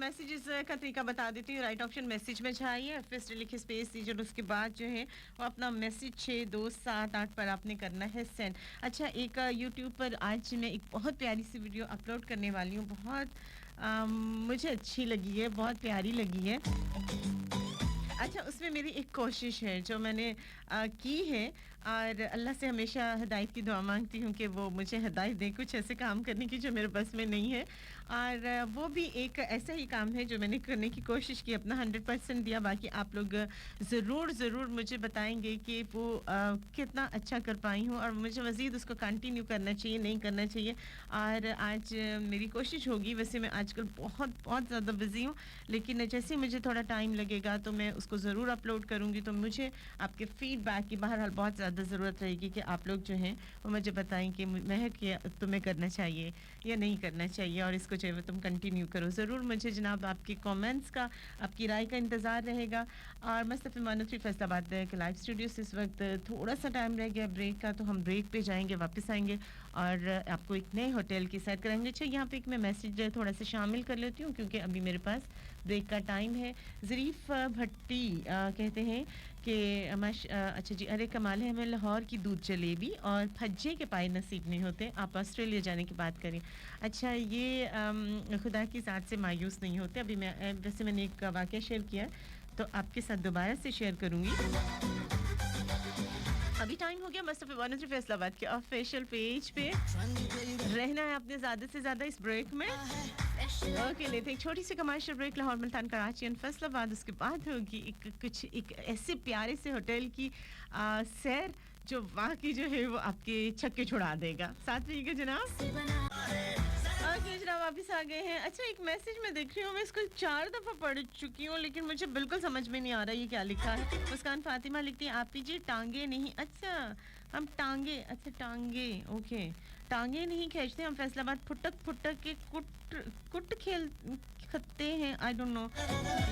A: मैसेजेस का तरीका बता देती हूँ। राइट ऑप्शन मैसेज में जाइए, फर्स्ट लिखे स्पेस दीजिए और उसके बाद जो है वो अपना मैसेज 6278 पर आपने करना है सेंड। अच्छा, एक यूट्यूब पर आज मैं एक बहुत प्यारी सी वीडियो अपलोड करने वाली हूँ। बहुत मुझे अच्छी लगी है, बहुत प्यारी लगी है। अच्छा, उसमें मेरी एक कोशिश है जो मैंने की है और अल्लाह से हमेशा हिदायत की दुआ मांगती हूँ कि वो मुझे हिदायत दे कुछ ऐसे काम करने की जो मेरे बस में नहीं है। और वो भी एक ऐसा ही काम है जो मैंने करने की कोशिश की, अपना 100% दिया। बाकी आप लोग ज़रूर मुझे बताएंगे कि वो कितना अच्छा कर पाई हूँ और मुझे मज़ीद उसको कंटिन्यू करना चाहिए, नहीं करना चाहिए। और आज मेरी कोशिश होगी, वैसे मैं आजकल बहुत ज़्यादा बिज़ी हूँ, लेकिन जैसे मुझे थोड़ा टाइम लगेगा तो मैं उसको ज़रूर अपलोड करूँगी। तो मुझे आपके फीडबैक की बहरहाल बहुत ज़्यादा ज़रूरत रहेगी कि आप लोग जो हैं वो मुझे बताएं कि महक ये तुम्हें करना चाहिए या नहीं करना चाहिए, और इसको जो है वो तुम कंटिन्यू करो। ज़रूर मुझे जनाब आपके कमेंट्स का, आपकी राय का इंतज़ार रहेगा। और मस्त एफएम 103 फैसलाबाद के लाइव स्टूडियो से इस वक्त थोड़ा सा टाइम रह गया ब्रेक का, तो हम ब्रेक पे जाएंगे, वापस आएंगे और आपको एक नए होटल की सैर कराएंगे। अच्छा, यहाँ पे एक मैं मैसेज थोड़ा सा शामिल कर लेती हूँ क्योंकि अभी मेरे पास ब्रेक का टाइम है। ज़रीफ़ भट्टी कहते हैं कि अच्छा जी, अरे कमाल है, हमें लाहौर की दूध जलेबी और फज्जे के पाए नसीब नहीं होते, आप ऑस्ट्रेलिया जाने की बात करें। अच्छा, ये खुदा की ज़ात से मायूस नहीं होते। अभी मैं वैसे मैंने एक वाक़या शेयर किया तो आपके साथ दोबारा से शेयर करूँगी। अभी टाइम हो गया मस्त एफएम 103 फैसलाबाद के ऑफिशियल पेज पे रहना है आपने ज़्यादा से ज़्यादा इस ब्रेक में। ओके, लेते हैं एक छोटी सी commercial break. Lahore, Multan, Karachi and Faisalabad, उसके बाद होगी एक ऐसे प्यारे से होटल की सैर जो वाकई जो है वो आपके छक्के छुड़ा देगा। साथ रहिएगा जनाब। ओके जनाब, वापस आ गए हैं। अच्छा, एक मैसेज मैं देख रही हूँ, मैं इसको 4 दफ़ा पढ़ चुकी हूँ लेकिन मुझे बिल्कुल समझ में नहीं आ रहा ये क्या लिखा है। मुस्कान फातिमा लिखती है, आप जी टांगे नहीं, अच्छा हम टांगे, अच्छा टांगे, ओके टांगे नहीं खींचते हम, फैसलाबाद फुटक के कुट खेल खत्ते हैं। आई डोंट नो,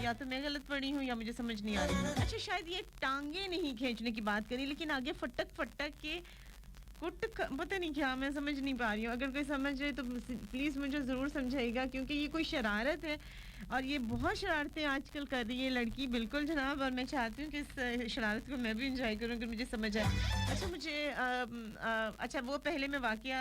A: या तो मैं गलत पढ़ी हूँ या मुझे समझ नहीं आ रही। अच्छा, शायद ये टांगे नहीं खींचने की बात करी, लेकिन आगे फटक के पता नहीं क्या, मैं समझ नहीं पा रही हूँ। अगर कोई समझ जाए तो प्लीज़ मुझे ज़रूर समझाइएगा क्योंकि ये कोई शरारत है और ये बहुत शरारतें आजकल कर रही है लड़की। बिल्कुल जनाब, और मैं चाहती हूँ कि इस शरारत को मैं भी इंजॉय करूँ अगर मुझे समझ आए। अच्छा, मुझे अच्छा वो पहले मैं वाकया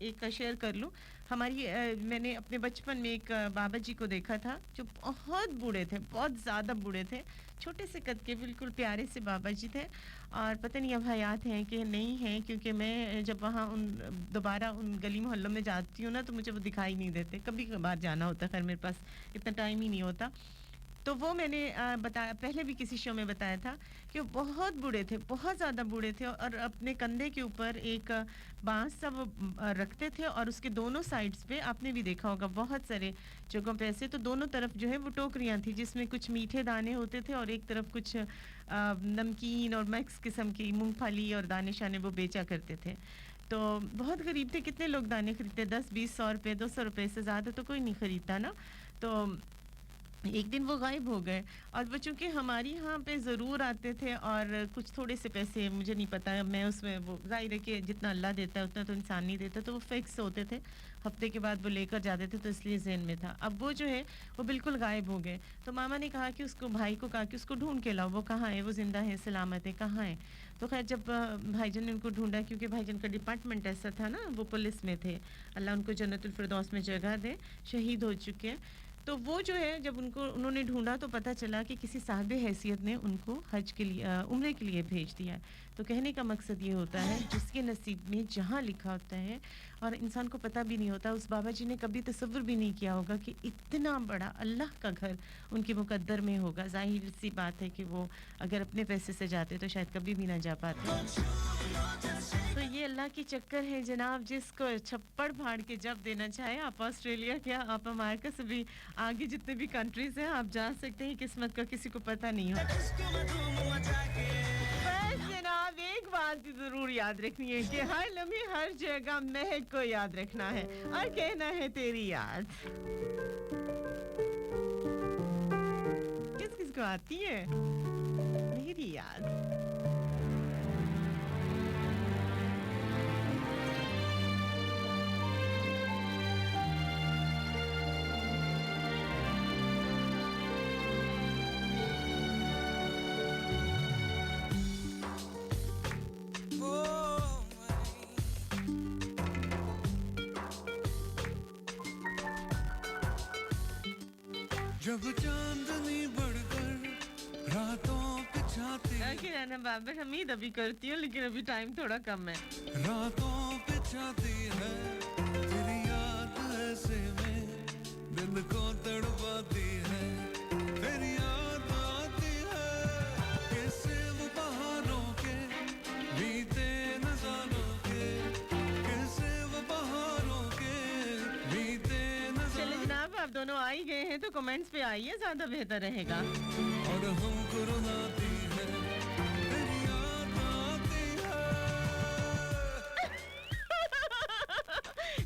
A: एक शेयर कर लूँ। हमारी मैंने अपने बचपन में एक बाबा जी को देखा था जो बहुत बूढ़े थे, बहुत ज़्यादा बूढ़े थे, छोटे से कद के बिल्कुल प्यारे से बाबा जी थे। और पता नहीं अब हयात हैं कि नहीं हैं, क्योंकि मैं जब वहाँ दोबारा उन गली मोहल्लों में जाती हूँ ना तो मुझे वो दिखाई नहीं देते। कभी कभार जाना होता है, खैर मेरे पास इतना टाइम ही नहीं होता। तो वो मैंने बताया, पहले भी किसी शो में बताया था कि वो बहुत बूढ़े थे, बहुत ज़्यादा बूढ़े थे और अपने कंधे के ऊपर एक बांस सा वो रखते थे और उसके दोनों साइड्स पे आपने भी देखा होगा बहुत सारे जगहों पे ऐसे, तो दोनों तरफ जो है वो टोकरियाँ थी जिसमें कुछ मीठे दाने होते थे और एक तरफ कुछ नमकीन और मैक्स किस्म की मूंगफली और दाने शाने वो बेचा करते थे। तो बहुत गरीब थे, कितने लोग दाने खरीदते, 10-20 100 रुपये 200 रुपये से ज़्यादा तो कोई नहीं खरीदता ना। तो एक दिन वो गायब हो गए और वो चूँकि हमारे यहाँ पे ज़रूर आते थे और कुछ थोड़े से पैसे, मुझे नहीं पता, मैं उसमें वो ज़ाहिर है कि जितना अल्लाह देता है उतना तो इंसान नहीं देता, तो वो फिक्स होते थे, हफ्ते के बाद वो लेकर जाते थे, तो इसलिए जहन में था। अब वो जो है वो बिल्कुल गायब हो गए। तो मामा ने कहा कि उसको, भाई को कहा कि उसको ढूंढ के लाओ, वो कहाँ है, वो ज़िंदा है, सलामत है, कहाँ है। तो खैर जब भाईजान ने उनको ढूंढा, क्योंकि भाईजान का डिपार्टमेंट ऐसा था ना, वो पुलिस में थे, अल्लाह उनको जन्नतुल फिरदौस में जगह दे, शहीद हो चुके हैं। तो वो जो है जब उन्होंने ढूंढा तो पता चला कि किसी साहिब हैसियत ने उनको हज के लिए, उम्रे के लिए भेज दिया। तो कहने का मकसद ये होता है जिसके नसीब में जहाँ लिखा होता है और इंसान को पता भी नहीं होता। उस बाबा जी ने कभी तसव्वुर भी नहीं किया होगा कि इतना बड़ा अल्लाह का घर उनके मुकद्दर में होगा। जाहिर सी बात है कि वो अगर अपने पैसे से जाते तो शायद कभी भी ना जा पाते। तो ये अल्लाह की चक्कर है जनाब, जिसको छप्पड़ फाड़ के जब देना चाहे, आप ऑस्ट्रेलिया क्या, आप अमेरिका से भी आगे जितने भी कंट्रीज हैं आप जा सकते हैं। किस्मत का किसी को पता नहीं हो। बस जनाब एक बात ज़रूर याद रखनी है कि हर लम्हे हर जगह महक को याद रखना है और कहना है तेरी याद। किस किस को आती है मेरी याद?
E: जब चांदनी बढ़कर रातों पे छाती
A: आखिर है ना बाबर हम ही दबी करती हूँ लेकिन अभी टाइम थोड़ा कम है
E: रातों पे छाती है तेरी याद ऐसे में दिल को तड़पाती है तेरी याद आती है कैसे वो बहारों के बीते नजारों के कैसे वो बहारों के बीते
A: चलिए
E: नजारों
A: जनाब आप दोनों आ ही गए हैं तो कमेंट्स पे आइए ज्यादा बेहतर रहेगा
E: और हमको रुलाती है तेरी याद आती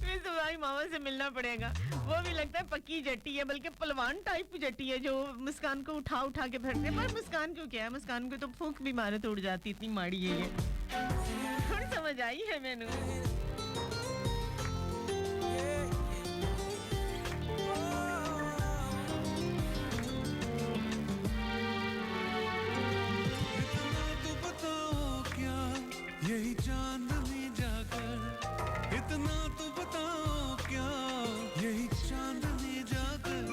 E: है
A: तो भाई मामा से मिलना पड़ेगा वो भी लगता है पक्की जट्टी है बल्कि पलवान टाइप की जट्टी है जो मुस्कान को उठा उठा के फेंकते हैं पर मुस्कान को क्या है मुस्कान को तो फूंक भी मारे तो उड़ जाती इतनी माड़ी है ये थोड़ी समझ आई है मैंने
E: इतना तो बताओ क्या यही चांदनी जाकर इतना तो बताओ क्या यही चांदनी जाकर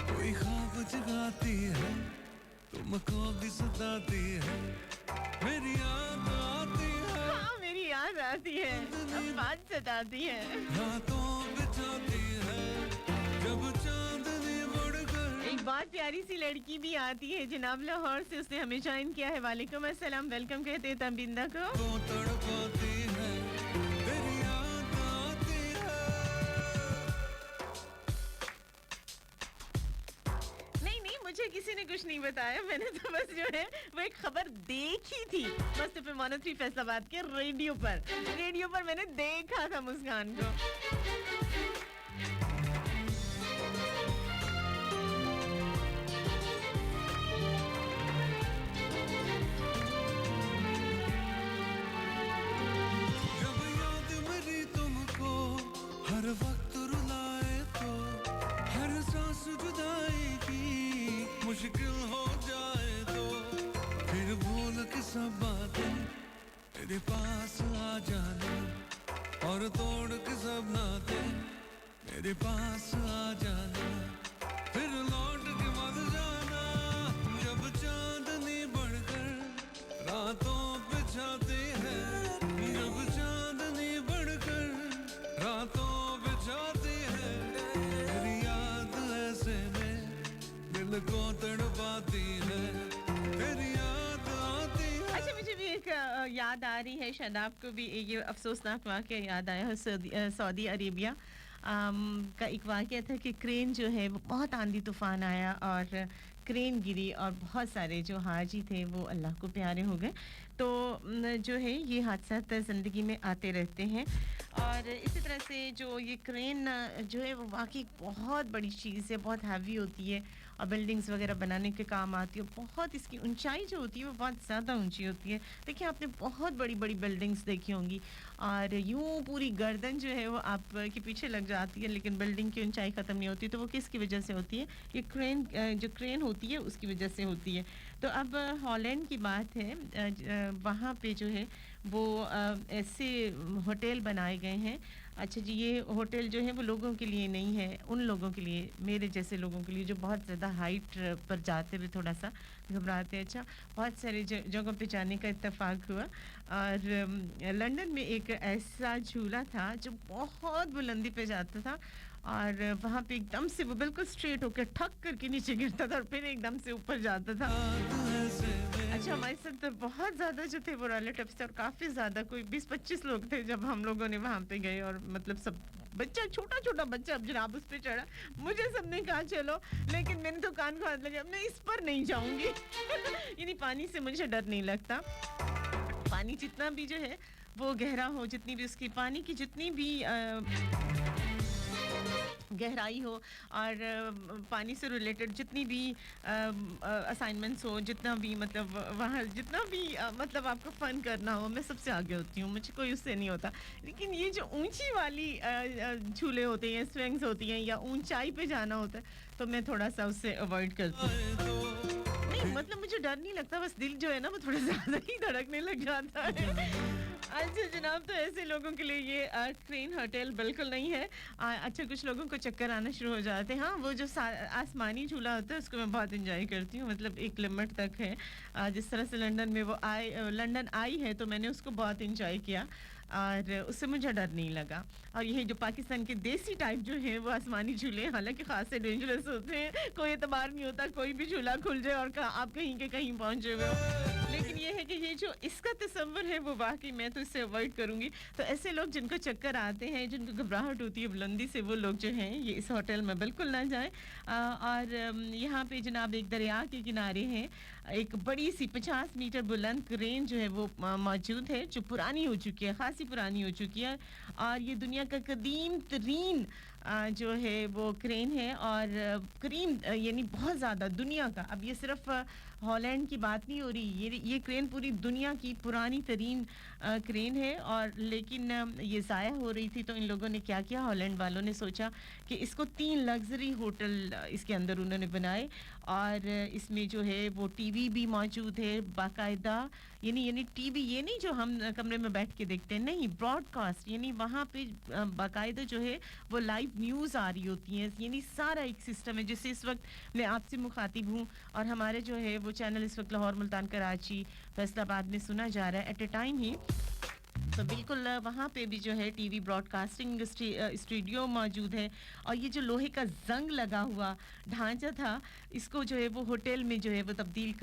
E: कोई ख्वाब जगाती है तुमको भी सताती है मेरी याद आती है
A: हाँ मेरी याद आती है अब बात सताती है
E: रातों बिछाती है जब चांदनी बढ़कर
A: एक बहुत प्यारी सी लड़की भी आती है जनाब लाहौर से उसने हमें ज्वाइन किया है वालेकुम अस्सलाम वेलकम कहते हैं तंबिंदा को
E: को तड़पाती है तेरी याद आती है
A: नहीं नहीं मुझे किसी ने कुछ नहीं बताया मैंने तो बस जो है वो एक खबर देखी थी मस्त पे मोनोथ्री फैसलाबाद के रेडियो पर मैंने देखा था मुस्कान को
E: जब याद मेरी तुमको हर वक्त रुलाए तो हर सांस जुदाई की मुश्किल हो जाए तो फिर भूल के सब बातें तेरे पास आ जाना और तोड़ के सब नाते मेरे पास आ जाना फिर लौट के मत जाना जब चांदनी बढ़कर रातों पे छाती है जब चांदनी बढ़कर रातों पे छाती है तेरी याद ऐसे में दिल को तड़पाती है तेरी याद आती है
A: अच्छा मुझे भी एक याद आ रही है शायद आपको भी ये अफसोसनाक वाक़या याद आया हो सऊदी अरेबिया का एक वाक़या था कि क्रेन जो है वो बहुत आंधी तूफान आया और क्रेन गिरी और बहुत सारे जो हाजी थे वो अल्लाह को प्यारे हो गए तो जो है ये हादसा ज़िंदगी में आते रहते हैं और इसी तरह से जो ये क्रेन जो है वो वाकई बहुत बड़ी चीज़ है बहुत हैवी होती है और बिल्डिंग्स वगैरह बनाने के काम आती है बहुत इसकी ऊंचाई जो होती है वो बहुत ज़्यादा ऊंची होती है देखिए आपने बहुत बड़ी बड़ी बिल्डिंग्स देखी होंगी और यूं पूरी गर्दन जो है वो आपके पीछे लग जाती है लेकिन बिल्डिंग की ऊंचाई ख़त्म नहीं होती तो वो किसकी वजह से होती है ये क्रेन जो क्रेन होती है उसकी वजह से होती है तो अब हॉलैंड की बात है वहाँ पे जो है वो ऐसे होटल बनाए गए हैं अच्छा जी ये होटल जो है वो लोगों के लिए नहीं है उन लोगों के लिए मेरे जैसे लोगों के लिए जो बहुत ज़्यादा हाइट पर जाते हुए थोड़ा सा घबराते हैं अच्छा बहुत सारे जगहों पे जाने का इत्तेफाक हुआ और लंदन में एक ऐसा झूला था जो बहुत बुलंदी पे जाता था और वहाँ पे एकदम से वो बिल्कुल स्ट्रेट होकर ठक करके नीचे गिरता था और फिर एकदम से ऊपर जाता था अच्छा हमारे साथ तो बहुत ज़्यादा जो थे वो रिलेटिव्स थे और काफ़ी ज़्यादा कोई 20-25 लोग थे जब हम लोगों ने वहाँ पे गए और मतलब सब बच्चा छोटा छोटा बच्चा अब जनाब उस पे चढ़ा मुझे सबने कहा चलो लेकिन मैंने तो कान को हाथ लगा मैं इस पर नहीं जाऊँगी यानी पानी से मुझे डर नहीं लगता पानी जितना भी जो है वो गहरा हो जितनी भी उसकी पानी की जितनी भी गहराई हो और पानी से रिलेटेड जितनी भी असाइनमेंट्स हो जितना भी मतलब वहाँ जितना भी मतलब आपको फ़न करना हो मैं सबसे आगे होती हूँ मुझे कोई उससे नहीं होता लेकिन ये जो ऊंची वाली झूले होते हैं स्विंग्स होती हैं या ऊंचाई पे जाना होता है तो मैं थोड़ा सा उससे अवॉइड करती हूँ नहीं मतलब मुझे डर नहीं लगता बस दिल जो है ना वो थोड़ा ज़्यादा ही धड़कने लग जाता है अच्छा जनाब, तो ऐसे लोगों के लिए ये क्रेन होटल बिल्कुल नहीं है। अच्छा, कुछ लोगों को चक्कर आना शुरू हो जाते हैं। हाँ, वो जो आसमानी झूला होता है उसको मैं बहुत एंजॉय करती हूँ, मतलब एक लिमिट तक है। जिस तरह से लंदन में वो लंदन आई है तो मैंने उसको बहुत एंजॉय किया और उससे मुझे डर नहीं लगा। और यही जो पाकिस्तान के देसी टाइप जो हैं वो आसमानी झूले हालांकि खासे डेंजरस होते हैं, कोई एतबार नहीं होता, कोई भी झूला खुल जाए और आप कहीं के कहीं पहुंचे हुए हो। लेकिन ये है कि ये जो इसका तस्वर है वो वाकई मैं तो इससे अवॉइड करूंगी। तो ऐसे लोग जिनको चक्कर आते हैं, जिनको घबराहट होती है बुलंदी से, वो लोग जो हैं ये इस होटल में बिल्कुल ना जाएं। और यहाँ पे जनाब एक दरिया के किनारे है एक बड़ी सी 50 मीटर बुलंद क्रेन जो है वो मौजूद है, जो पुरानी हो चुकी है, खासी पुरानी हो चुकी है। और ये दुनिया का कदीम तरीन जो है वो क्रेन है और करीम यानी बहुत ज़्यादा दुनिया का। अब ये सिर्फ हॉलैंड की बात नहीं हो रही, ये क्रेन पूरी दुनिया की पुरानी तरीन क्रेन है। और लेकिन ये ज़ाया हो रही थी तो इन लोगों ने क्या किया, हॉलैंड वालों ने सोचा कि इसको 3 लग्जरी होटल इसके अंदर उन्होंने बनाए। और इसमें जो है वो टीवी भी मौजूद है बाकायदा, यानी टीवी ये नहीं जो हम कमरे में बैठ के देखते हैं, नहीं, ब्रॉडकास्ट, यानी वहाँ पे बाकायदा जो है वो लाइव न्यूज़ आ रही होती हैं, यानी सारा एक सिस्टम है। जिससे इस वक्त मैं आपसे मुखातिब हूँ और हमारे जो है वो चैनल इस वक्त लाहौर, मुल्तान, कराची, फैसलाबाद में सुना जा रहा है एट ए टाइम ही। तो बिल्कुल वहाँ पे भी जो है टीवी ब्रॉडकास्टिंग स्टूडियो मौजूद है। और ये जो लोहे का जंग लगा हुआ ढांचा था, इसको जो है वो होटल में जो है वो तब्दील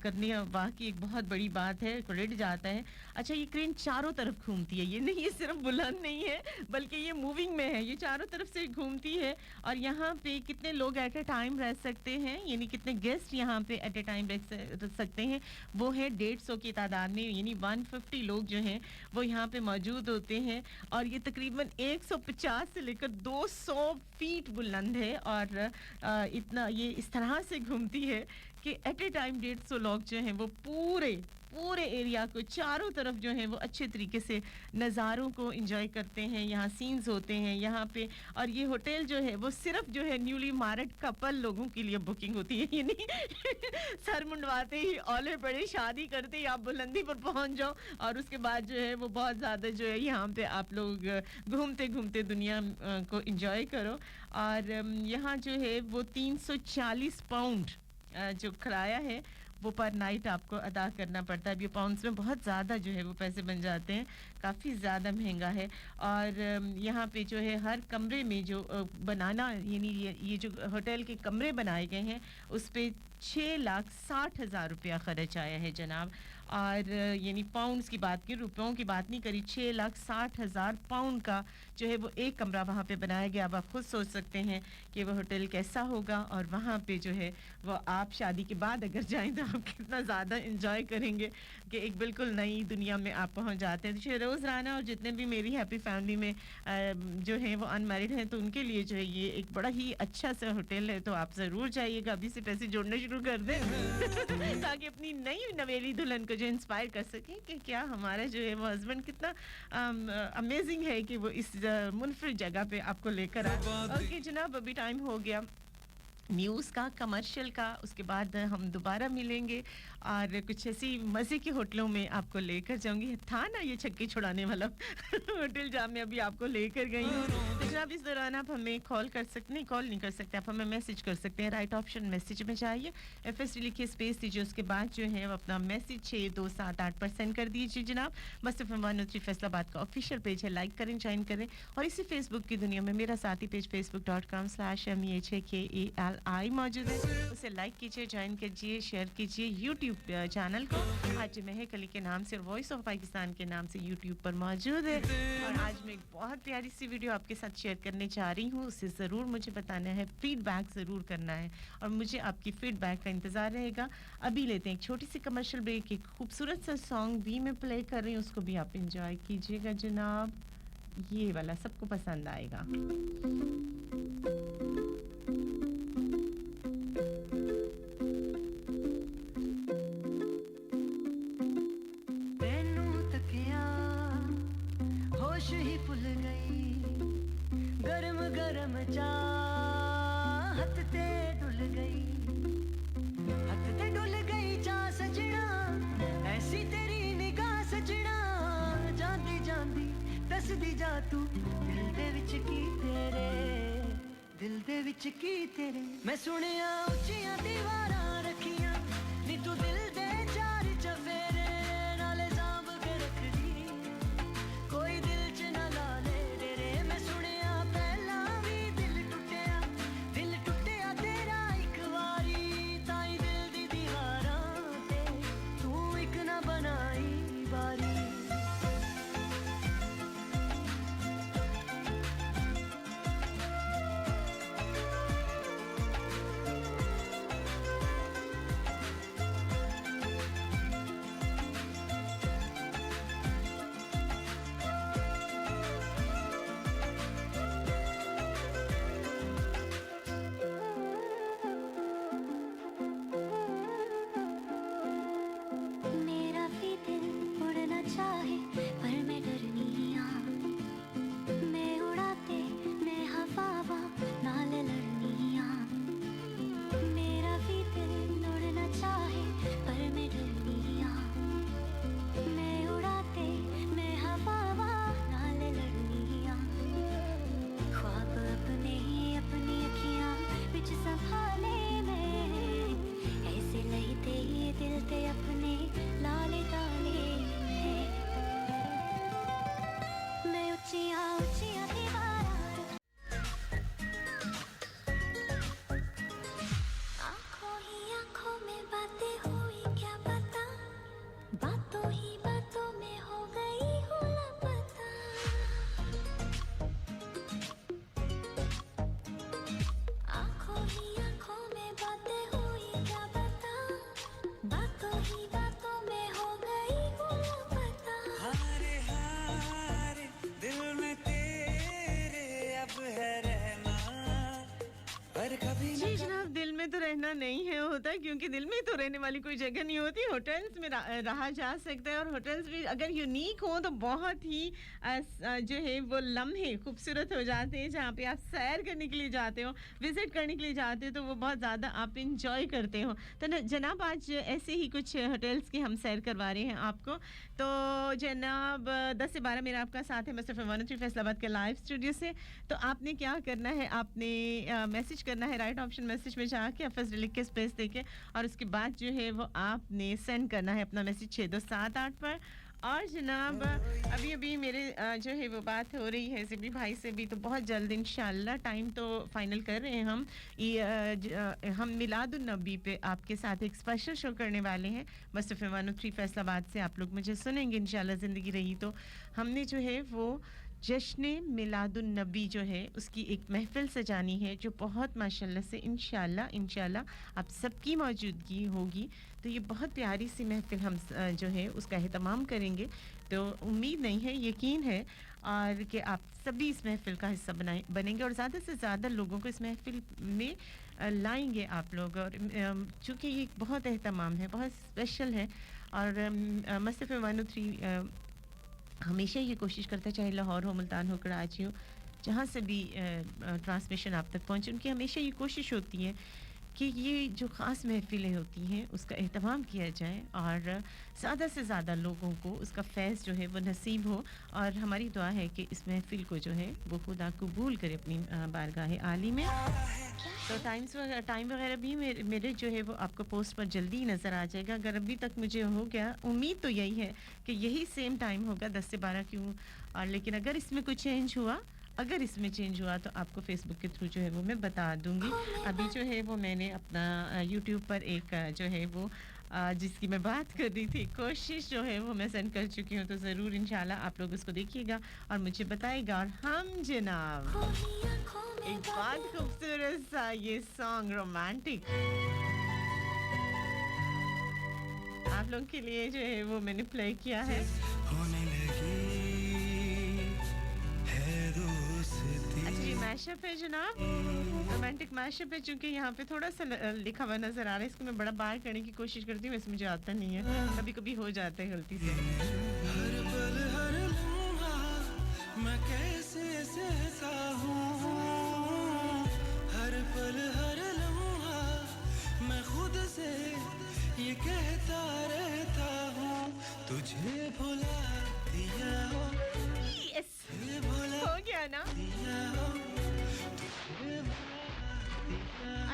A: करने वाकई एक बहुत बड़ी बात है, क्रेडिट जाता है। अच्छा, ये क्रेन चारों तरफ घूमती है, ये नहीं, ये सिर्फ बुलंद नहीं है बल्कि ये मूविंग में है, ये चारों तरफ से घूमती है। और यहाँ पे कितने लोग एट ए टाइम रह सकते हैं, यानी कितने गेस्ट यहाँ पे एट ए टाइम रह सकते हैं, वो है 150 की तादाद में, यानी 150 लोग जो हैं वो यहाँ पे मौजूद होते हैं। और ये तकरीबन 150 से लेकर 200 फीट बुलंद है और इतना ये इस तरह से घूमती है कि एट ए टाइम 150 लोग जो हैं वो पूरे एरिया को चारों तरफ जो है वो अच्छे तरीके से नज़ारों को एंजॉय करते हैं। यहाँ सीन्स होते हैं यहाँ पे। और ये होटल जो है वो सिर्फ जो है न्यूली मैरिड कपल लोगों के लिए बुकिंग होती है, यानी सर मुंडवाते ही औले पड़े, शादी करते ही आप बुलंदी पर पहुंच जाओ और उसके बाद जो है वो बहुत ज़्यादा जो है यहाँ पे आप लोग घूमते घूमते दुनिया को एंजॉय करो। और यहाँ जो है वो 340 पाउंड जो किराया है वो पर नाइट आपको अदा करना पड़ता है। अब ये पाउंड्स में बहुत ज़्यादा जो है वो पैसे बन जाते हैं, काफ़ी ज़्यादा महंगा है। और यहाँ पे जो है हर कमरे में जो बनाना, यानी ये जो होटल के कमरे बनाए गए हैं उस पर 6,60,000 रुपया ख़र्च आया है जनाब। और यानी पाउंड्स की बात की, रुपयों की बात नहीं करी, 6,60,000 पाउंड का जो है वो एक कमरा वहाँ पे बनाया गया। अब आप खुद सोच सकते हैं कि वो होटल कैसा होगा। और वहाँ पे जो है वो आप शादी के बाद अगर जाएं तो आप कितना ज़्यादा इंजॉय करेंगे कि एक बिल्कुल नई दुनिया में आप पहुँच जाते हैं। तो शहरोज़ राना और जितने भी मेरी हैप्पी फैमिली में जो है वो अनमैरिड हैं तो उनके लिए जो है ये एक बड़ा ही अच्छा सा होटल है। तो आप ज़रूर जाइएगा, अभी से पैसे जोड़ने शुरू कर दें ताकि अपनी नई नवेली दुल्हन को जो इंस्पायर कर सकें कि क्या हमारा जो है वो हस्बैंड कितना अमेजिंग है कि वो इस मुनफरिद जगह पे आपको लेकर आए। ओके जनाब, अभी टाइम हो गया न्यूज़ का, कमर्शियल का, उसके बाद हम दोबारा मिलेंगे और कुछ ऐसी मज़े के होटलों में आपको लेकर जाऊंगी। था ना ये छक्के छुड़ाने वाला होटल जहाँ मैं अभी आपको लेकर गई हूँ। तो जनाब इस दौरान आप हमें कॉल कर सकते हैं, कॉल नहीं कर सकते, आप हमें मैसेज कर सकते हैं। राइट ऑप्शन मैसेज में जाइए, FST लिखिए, स्पेस दीजिए, उसके बाद जो है वो अपना मैसेज 6278 पर सेंड कर दीजिए जनाब। मस्त FM 103 फैसलाबाद का ऑफिशियल पेज है, लाइक करें, ज्वाइन करें। और इसी फेसबुक की दुनिया में मेरा साथी पेज facebook.com/MEHKELI मौजूद है, उसे लाइक कीजिए, ज्वाइन कीजिए, शेयर कीजिए यूट्यूब चैनल को। आज महक अली के नाम से और वॉइस ऑफ पाकिस्तान के नाम से यूट्यूब पर मौजूद है। और आज मैं एक बहुत प्यारी सी वीडियो आपके साथ शेयर करने जा रही हूँ, उसे ज़रूर मुझे बताना है, फीडबैक ज़रूर करना है और मुझे आपकी फीडबैक का इंतज़ार रहेगा। अभी लेते हैं एक छोटी सी कमर्शियल ब्रेक, एक खूबसूरत सा सॉन्ग भी मैं प्ले कर रही हूँ, उसको भी आप इंजॉय कीजिएगा जनाब। ये वाला सबको पसंद आएगा।
F: होश ही भुल गई, गरम गरम चाहत ते डुल गई, हथ ते डुल गई चाह सजना, ऐसी तेरी निगाह सजना, जान ਦੱਸਦੀ ਜਾ ਤੂੰ ਦਿਲ ਦੇ ਵਿੱਚ ਕੀ ਤੇਰੇ ਦਿਲ ਦੇ ਵਿੱਚ ਕੀ ਤੇਰੇ ਮੈਂ ਸੁਣਿਆ ਉੱਚੀਆਂ ਦੀਵਾਰਾਂ ਰੱਖੀਆਂ ਨੀ ਤੂੰ ਦਿਲ ਦੇ ਚਾਰ ਚਫੇਰੇ ਨਾਲੇ ਸਾਂਭ ਕੇ ਰੱਖਦੀ ਕੋਈ ਦਿਲ ਚ ਨਾ ਲਾ ਲੈ ਤੇਰੇ ਮੈਂ ਸੁਣਿਆ ਪਹਿਲਾਂ ਵੀ ਦਿਲ ਟੁੱਟਿਆ ਤੇਰਾ ਇੱਕ ਵਾਰੀ ਤਾਂ ਹੀ ਦਿਲ ਦੀ ਦੀਵਾਰਾਂ ਤੇ ਤੂੰ ਇੱਕ ਨਾ ਬਣਾਈ ਵਾਰੀ
D: मेरा भी दिल उड़ना चाहे पर मैं डरनी मैं उड़ाते मैं हवा नाल लड़नी मेरा भी दिल उड़ना चाहे पर मैं डरनी मैं उड़ाते मैं हवा नाल लड़नी ख्वाब अपने अपनी अखियां बिच संभाले मैं ऐसे लईते दिल ते अपने लाले डाले मैं ऊंचियां ऊंचियां दीवारां आंखों ही आंखों में बातें हुई क्या पता बातों ही बातों में हो गई हूँ लापता आंखों ही आंखों में बातें हुई क्या पता बातों ही बातों में हो गई हूँ लापता
E: हारे हारे दिल में तेरे अब है रहना पर कभी
A: जी जनाब दिल में तो रहना नहीं है होता क्योंकि दिल में तो रहने वाली कोई जगह नहीं होती होटल्स में रहा जा सकता है और होटल्स भी अगर यूनिक हो तो बहुत ही जो है वो लम्हे खूबसूरत हो जाते हैं जहाँ पे आप सैर करने के लिए जाते हो विजिट करने के लिए जाते हो तो वो बहुत ज़्यादा आप इंजॉय करते हो तो जनाब आज ऐसे ही कुछ होटल्स की हम सैर करवा रहे हैं आपको तो जनाब 10 से 12 मेरा आपका साथ है मिस्टर 103 फैसलाबाद के लाइव स्टूडियो से तो आपने क्या करना है आपने मैसेज करना है राइट ऑप्शन मैसेज में जाके फर्स्ट लिख के स्पेस देके और उसके बाद जो है वो आपने सेंड करना है अपना मैसेज 6278 पर और जनाब अभी मेरे जो है वो बात हो रही है सिबली भाई से भी तो बहुत जल्द इंशाल्लाह टाइम तो फाइनल कर रहे हैं हम मिलादुन नबी पे आपके साथ एक स्पेशल शो करने वाले हैं मुस्तफा 103 फैसलाबाद से आप लोग मुझे सुनेंगे इंशाल्लाह ज़िंदगी रही तो हमने जो है वो जश्न मिलादुन नबी जो है उसकी एक महफिल सजानी है जो बहुत माशाल्लाह से इंशाल्लाह आप सबकी मौजूदगी होगी तो ये बहुत प्यारी सी महफिल हम जो है उसका एहतमाम करेंगे तो उम्मीद नहीं है यकीन है और कि आप सभी इस महफिल का हिस्सा बनेंगे और ज़्यादा से ज़्यादा लोगों को इस महफिल में लाएंगे आप लोग और चूँकि ये बहुत एहतमाम है बहुत स्पेशल है और मुस्तफा 103 हमेशा ये कोशिश करता है चाहे लाहौर हो मुल्तान हो कराची हो जहाँ से भी ट्रांसमिशन आप तक पहुँचे उनकी हमेशा ये कोशिश होती है कि ये जो ख़ास महफ़िलें होती हैं उसका एहतमाम किया जाए और ज़्यादा से ज़्यादा लोगों को उसका फैज़ जो है वो नसीब हो और हमारी दुआ है कि इस महफ़िल को जो है वो खुदा कबूल करे अपनी बारगाह आली में तो टाइम वगैरह भी मेरे जो है वो आपको पोस्ट पर जल्दी ही नज़र आ जाएगा अगर अभी तक मुझे हो गया उम्मीद तो यही है कि यही सेम टाइम होगा 10 से 12 क्यों और लेकिन अगर इसमें कुछ चेंज हुआ तो आपको फेसबुक के थ्रू जो है वो मैं बता दूंगी अभी जो है वो मैंने अपना यूट्यूब पर एक जो है वो जिसकी मैं बात कर रही थी कोशिश जो है वो मैं सेंड कर चुकी हूँ तो ज़रूर इंशाल्लाह आप लोग उसको देखिएगा और मुझे बताइएगा और हम जनाब एक बहुत खूबसूरत सा ये सॉन्ग रोमांटिक आप लोग के लिए जो है वो मैंने प्ले किया है
E: होने लगी है दोस्ती
A: अच्छा ये मैशअप है जनाब रोमांटिक मैशअप है चूंकि यहाँ पे थोड़ा सा लिखा हुआ नजर आ रहा है इसको मैं बड़ा बार करने की कोशिश करती हूँ वैसे मुझे आता नहीं है कभी कभी हो जाता है गलती से
E: हर पल हर लम्हा मैं कैसे सहता हूँ हर पल हर लम्हा मैं खुद से ये कहता रहता हूँ तुझे भुला दिया हो
A: Yes.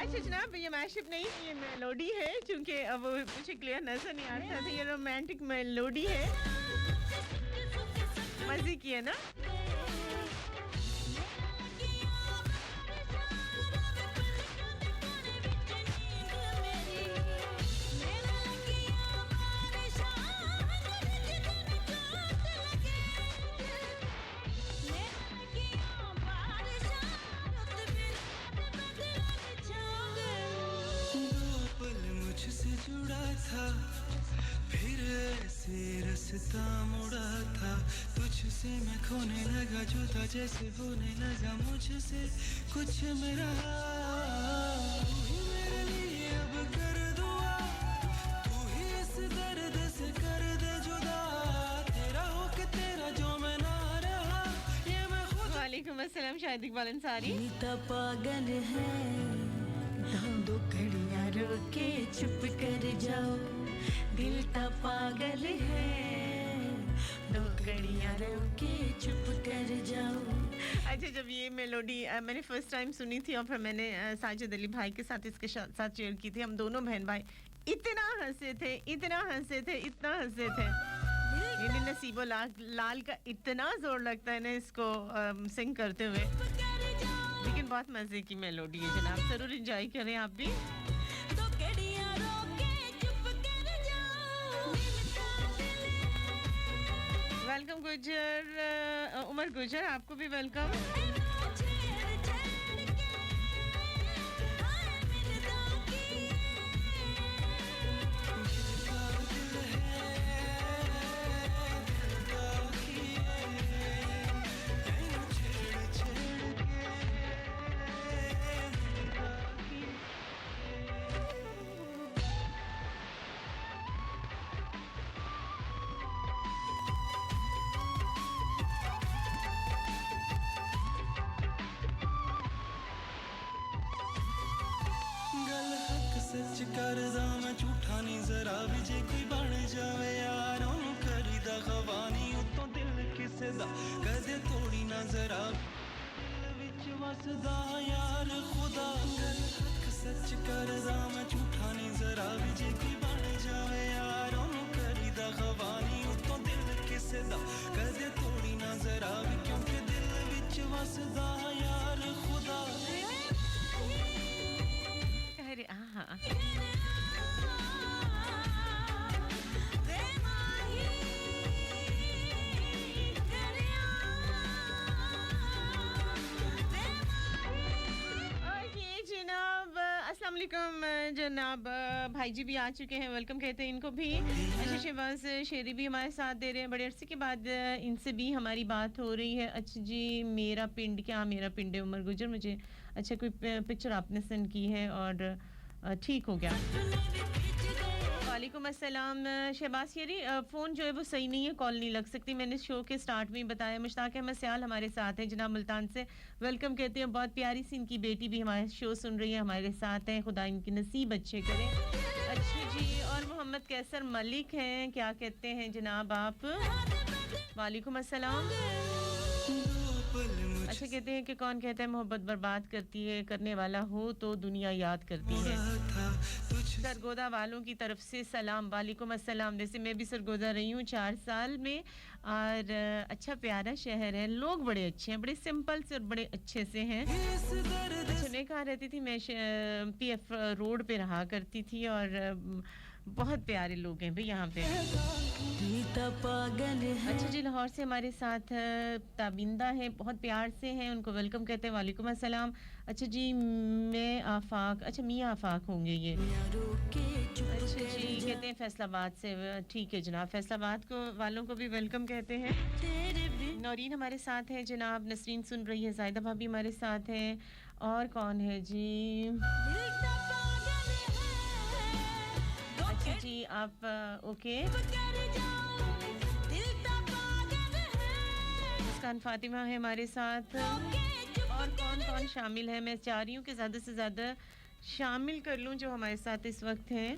A: अच्छा जनाब ये मैशअप नहीं ये मेलोडी है क्योंकि अब वो मुझे क्लियर नजर नहीं आ रहा था ये रोमांटिक मेलोडी है मजे की है ना
E: दो पल मुझसे जुड़ा था फिर ऐसे रास्ता मुड़ा था तुझसे मैं खोने लगा जुदा जैसे होने लगा मुझसे कुछ मेरा तू ही मेरे लिए अब कर दुआ तू ही इस दर्द से कर दे जुदा तेरा हो के तेरा जो मैं ना रहा ये मैं खुद
A: वालेकुम अस्सलाम शाहिद इकबाल अंसारी
F: नीता पागल है दो घड़ियां रोके चुप कर जाओ दिल ता पागल है दो घड़ियां रोके चुप कर जाओ
A: अच्छा जब ये मेलोडी मैंने फर्स्ट टाइम सुनी थी और फिर मैंने साजिद अली भाई के साथ इसके साथ शेयर की थी हम दोनों बहन भाई इतना हंसे थे इतना हंसे थे इतना हंसे थे ये नसीबो लाल का इतना जोर लगता है ना इसको सिंग करते हुए लेकिन बहुत मजे की मेलोडी है जनाब जरूर एंजॉय करें आप भी वेलकम गुजर उमर गुजर आपको भी वेलकम
E: गल हक सच करदा मैं झूठा नहीं जरा भी जे कोई बन जावे यार ओनू करीदा खवानी उतों दिल किसे दा कदे थोड़ी ना जरा दिल विच वसदा यार खुदा गल हक सच करदा मैं झूठा नहीं जरा भी जे कोई बन जावे यार ओनू करीदा खवानी उतों दिल किसे दा कदे थोड़ी ना जरा भी क्योंकि दिल विच वसदा यार खुदा
A: अरे आहा अस्सलाम वालेकुम जनाब भाई जी भी आ चुके हैं वेलकम कहते हैं इनको भी अच्छा शहबाज शेरी भी हमारे साथ दे रहे हैं बड़े अरसे के बाद इनसे भी हमारी बात हो रही है अच्छा जी मेरा पिंड क्या मेरा पिंड है उमर गुजर मुझे अच्छा कोई पिक्चर आपने सेंड की है और ठीक हो गया वालेकुम अस्सलाम शहबाज शेरी फ़ोन जो है वो सही नहीं है कॉल नहीं लग सकती मैंने शो के स्टार्ट में ही बताया मुश्ताक अहमद सयाल हमारे साथ हैं जनाब मुल्तान से वेलकम कहते हैं बहुत प्यारी सी इनकी बेटी भी हमारे शो सुन रही है हमारे साथ हैं खुदा इनकी नसीब अच्छे करें अच्छी जी और मोहम्मद कैसर मलिक हैं क्या कहते हैं जनाब आप वालेकुम अस्सलाम अच्छा कहते हैं कि कौन कहता है मोहब्बत बर्बाद करती है करने वाला हो तो दुनिया याद करती है सरगोदा वालों की तरफ से सलाम वालेकुम अस्सलाम वैसे मैं भी सरगोदा रही हूँ 4 साल में और अच्छा प्यारा शहर है लोग बड़े अच्छे हैं बड़े सिंपल से और बड़े अच्छे से हैं अच्छा मैं कहाँ रहती थी मैं पीएफ रोड पे रहा करती थी और बहुत प्यारे लोग हैं भाई यहाँ पे
F: पागल है
A: अच्छा जी लाहौर से हमारे साथ ताबिंदा है बहुत प्यार से हैं उनको वेलकम कहते हैं वालेकुम अस्सलाम अच्छा जी मैं आफाक अच्छा मियाँ आफाक होंगे ये अच्छा जी कहते हैं फैसलाबाद से ठीक है जनाब फैसलाबाद को वालों को भी वेलकम कहते हैं नौरीन हमारे साथ है जनाब नसरीन सुन रही है जायदा भाभी हमारे साथ हैं और कौन है जी अच्छा जी आप ओके मुस्कान फातिमा है हमारे साथ और कौन कौन शामिल है मैं चाह रही हूँ कि ज़्यादा से ज़्यादा शामिल कर लूँ जो हमारे साथ इस वक्त हैं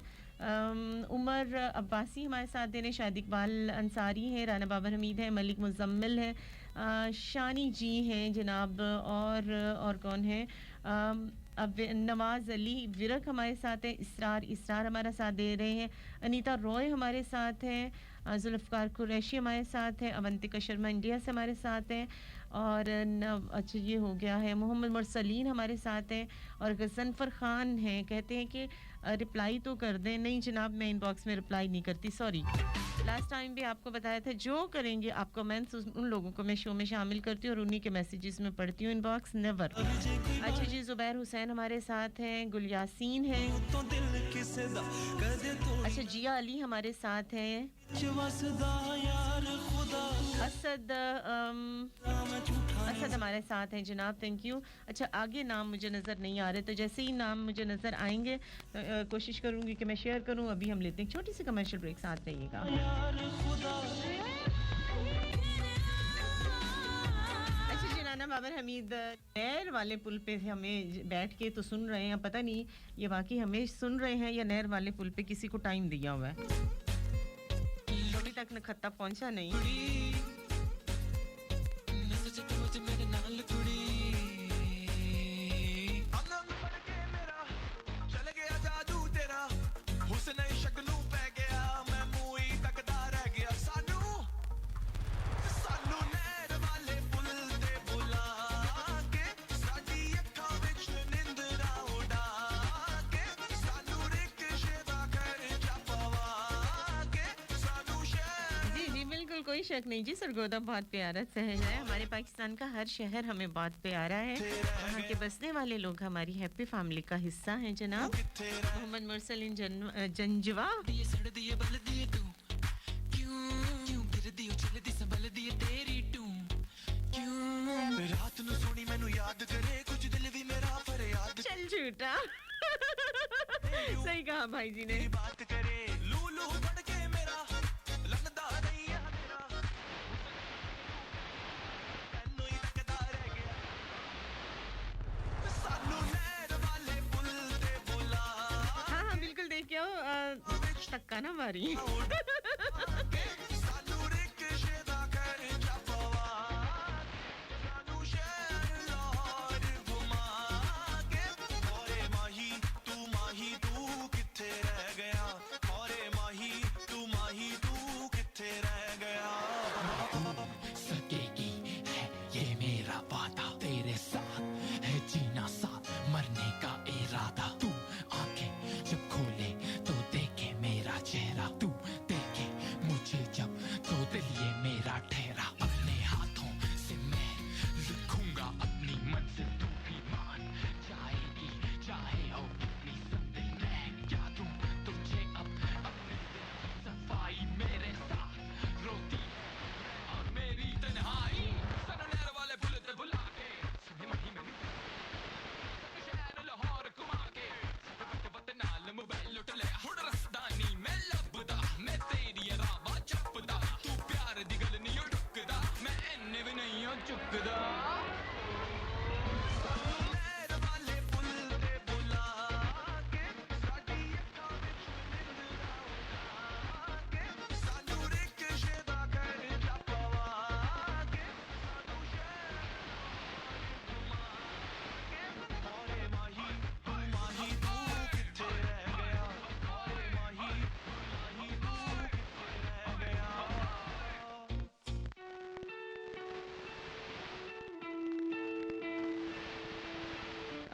A: उमर अब्बासी हमारे साथ दे रहे शाहिद इकबाल अंसारी है राना बाबर हमीद है मलिक मुजम्मिल है शानी जी हैं जनाब, और कौन है? अब नवाज अली विरक हमारे साथ हैं, इसरार इसरार हमारा साथ दे रहे हैं, अनीता रॉय हमारे साथ हैं, जुल्फ़कार कुरैशी हमारे साथ हैं, अवंतिका शर्मा इंडिया से हमारे साथ हैं, और अच्छा ये हो गया है, मोहम्मद मुरसलीन हमारे साथ हैं, और गजनफर खान हैं, कहते हैं कि रिप्लाई तो कर दें। नहीं जनाब, मैं इनबॉक्स में रिप्लाई नहीं करती, सॉरी। लास्ट टाइम भी आपको बताया था, जो करेंगे आप कमेंट्स उन लोगों को मैं शो में शामिल करती हूँ और उन्हीं के मैसेजेस में पढ़ती हूँ, इनबॉक्स नेवर। अच्छा जी, जुबैर हुसैन हमारे साथ हैं, गुल यासीन हैं, अच्छा जिया अली हमारे साथ हैं, असद असद हमारे साथ हैं जनाब, थैंक यू। अच्छा आगे नाम मुझे नज़र नहीं आ रहे, तो जैसे ही नाम मुझे नज़र आएंगे तो कोशिश करूँगी कि मैं शेयर करूँ। अभी हम लेते हैं एक छोटी सी कमर्शियल ब्रेक, साथ रहिएगा। अच्छा जी, नाना बाबर हमीद नहर वाले पुल पे हमें बैठ के तो सुन रहे हैं, पता नहीं ये वाकई हमें सुन रहे हैं या नहर वाले पुल पे किसी को टाइम दिया हुआ है, अभी तक नखत्ता पहुंचा नहीं। कोई शक नहीं जी, सरगोदा बहुत प्यारा शहर है, हमारे पाकिस्तान का हर शहर हमें बहुत प्यारा है, वहाँ के बसने वाले लोग हमारी हैप्पी फैमिली का हिस्सा हैं जनाब। मोहम्मद मुरसलीन जंजवा चल झूठा सही कहा भाई जी ने। बात करे लूलू बन के मेरा लगदा नहीं है मेरा, तन्नू ही तकदा रह गया, सानू नहर वाले पुल ते बुला। हाँ हाँ बिल्कुल, देख के आओ, टक्का ना मारी।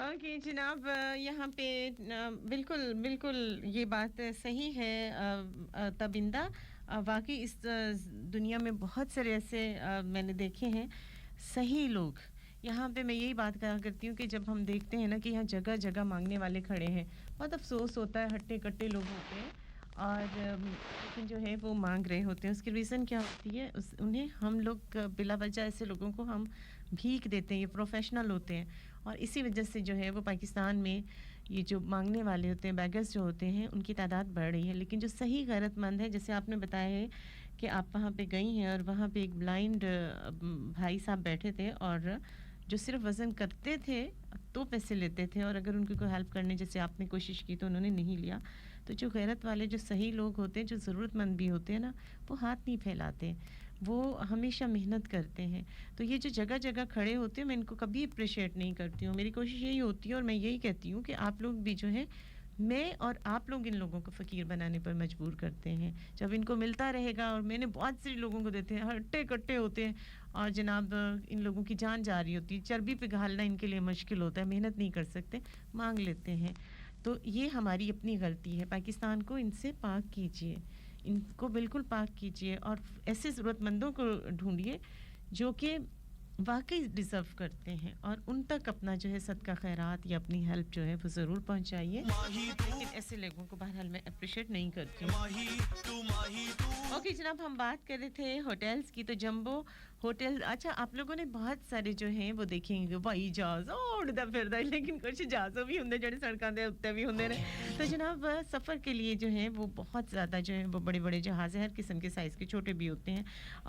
A: ओके जनाब, यहाँ पे बिल्कुल बिल्कुल ये बात सही है तबिंदा, वाकई इस दुनिया में बहुत सारे ऐसे मैंने देखे हैं सही लोग। यहाँ पे मैं यही बात कहा करती हूँ कि जब हम देखते हैं ना कि यहाँ जगह जगह मांगने वाले खड़े हैं, बहुत अफसोस होता है, हट्टे कट्टे लोग होते हैं और लेकिन जो है वो मांग रहे होते हैं। उसकी रीज़न क्या होती है, उन्हें हम लोग बिला वजह ऐसे लोगों को हम भीख देते हैं, ये प्रोफेशनल होते हैं और इसी वजह से जो है वो पाकिस्तान में ये जो मांगने वाले होते हैं, बैगर्स जो होते हैं, उनकी तादाद बढ़ रही है। लेकिन जो सही गैरतमंद है, जैसे आपने बताया है कि आप वहाँ पे गई हैं और वहाँ पे एक ब्लाइंड भाई साहब बैठे थे और जो सिर्फ वज़न करते थे तो पैसे लेते थे, और अगर उनकी कोई हेल्प करने जैसे आपने कोशिश की तो उन्होंने नहीं लिया। तो जो गैरत वाले जो सही लोग होते हैं, जो ज़रूरतमंद भी होते हैं ना, वो हाथ नहीं फैलाते। वो हमेशा मेहनत करते हैं। तो ये जो जगह-जगह खड़े होते हैं मैं इनको कभी अप्रिशिएट नहीं करती हूँ। मेरी कोशिश यही होती है और मैं यही कहती हूँ कि आप लोग भी जो है मैं और आप लोग इन लोगों को फ़कीर बनाने पर मजबूर करते हैं। जब इनको मिलता रहेगा और मैंने बहुत से लोगों को देते हैं, हट्टे-कट्टे होते हैं और जनाब इन लोगों की जान जा रही होती है। चर्बी पिघालना इनके लिए मुश्किल होता है, मेहनत नहीं कर सकते, माँग लेते हैं। तो ये हमारी अपनी गलती है। पाकिस्तान को इनसे पाक कीजिए। इनको बिल्कुल पाक कीजिए और ऐसे ज़रूरतमंदों को ढूँढिए जो कि वाक़ई डिज़र्व करते हैं और उन तक अपना जो है सदका खैरात या अपनी हेल्प जो है वो ज़रूर पहुँचाइए। लेकिन ऐसे लोगों को बहरहाल मैं अप्रिशिएट नहीं करती हूँ। ओके जनाब हम बात कर रहे थे होटल्स की तो जंबो होटल अच्छा आप लोगों ने बहुत सारे जो हैं वो देखेंगे भाई जहाज़ उड़दा फिरदा लेकिन कुछ जहाज़ भी होंगे ਜਿਹੜੇ सड़कों के उत्ते भी होंगे ने तो जनाब सफ़र के लिए जो है वो बहुत ज़्यादा जो है वो बड़े-बड़े जहाज़ हैं हर किस्म के साइज़ के छोटे भी होते हैं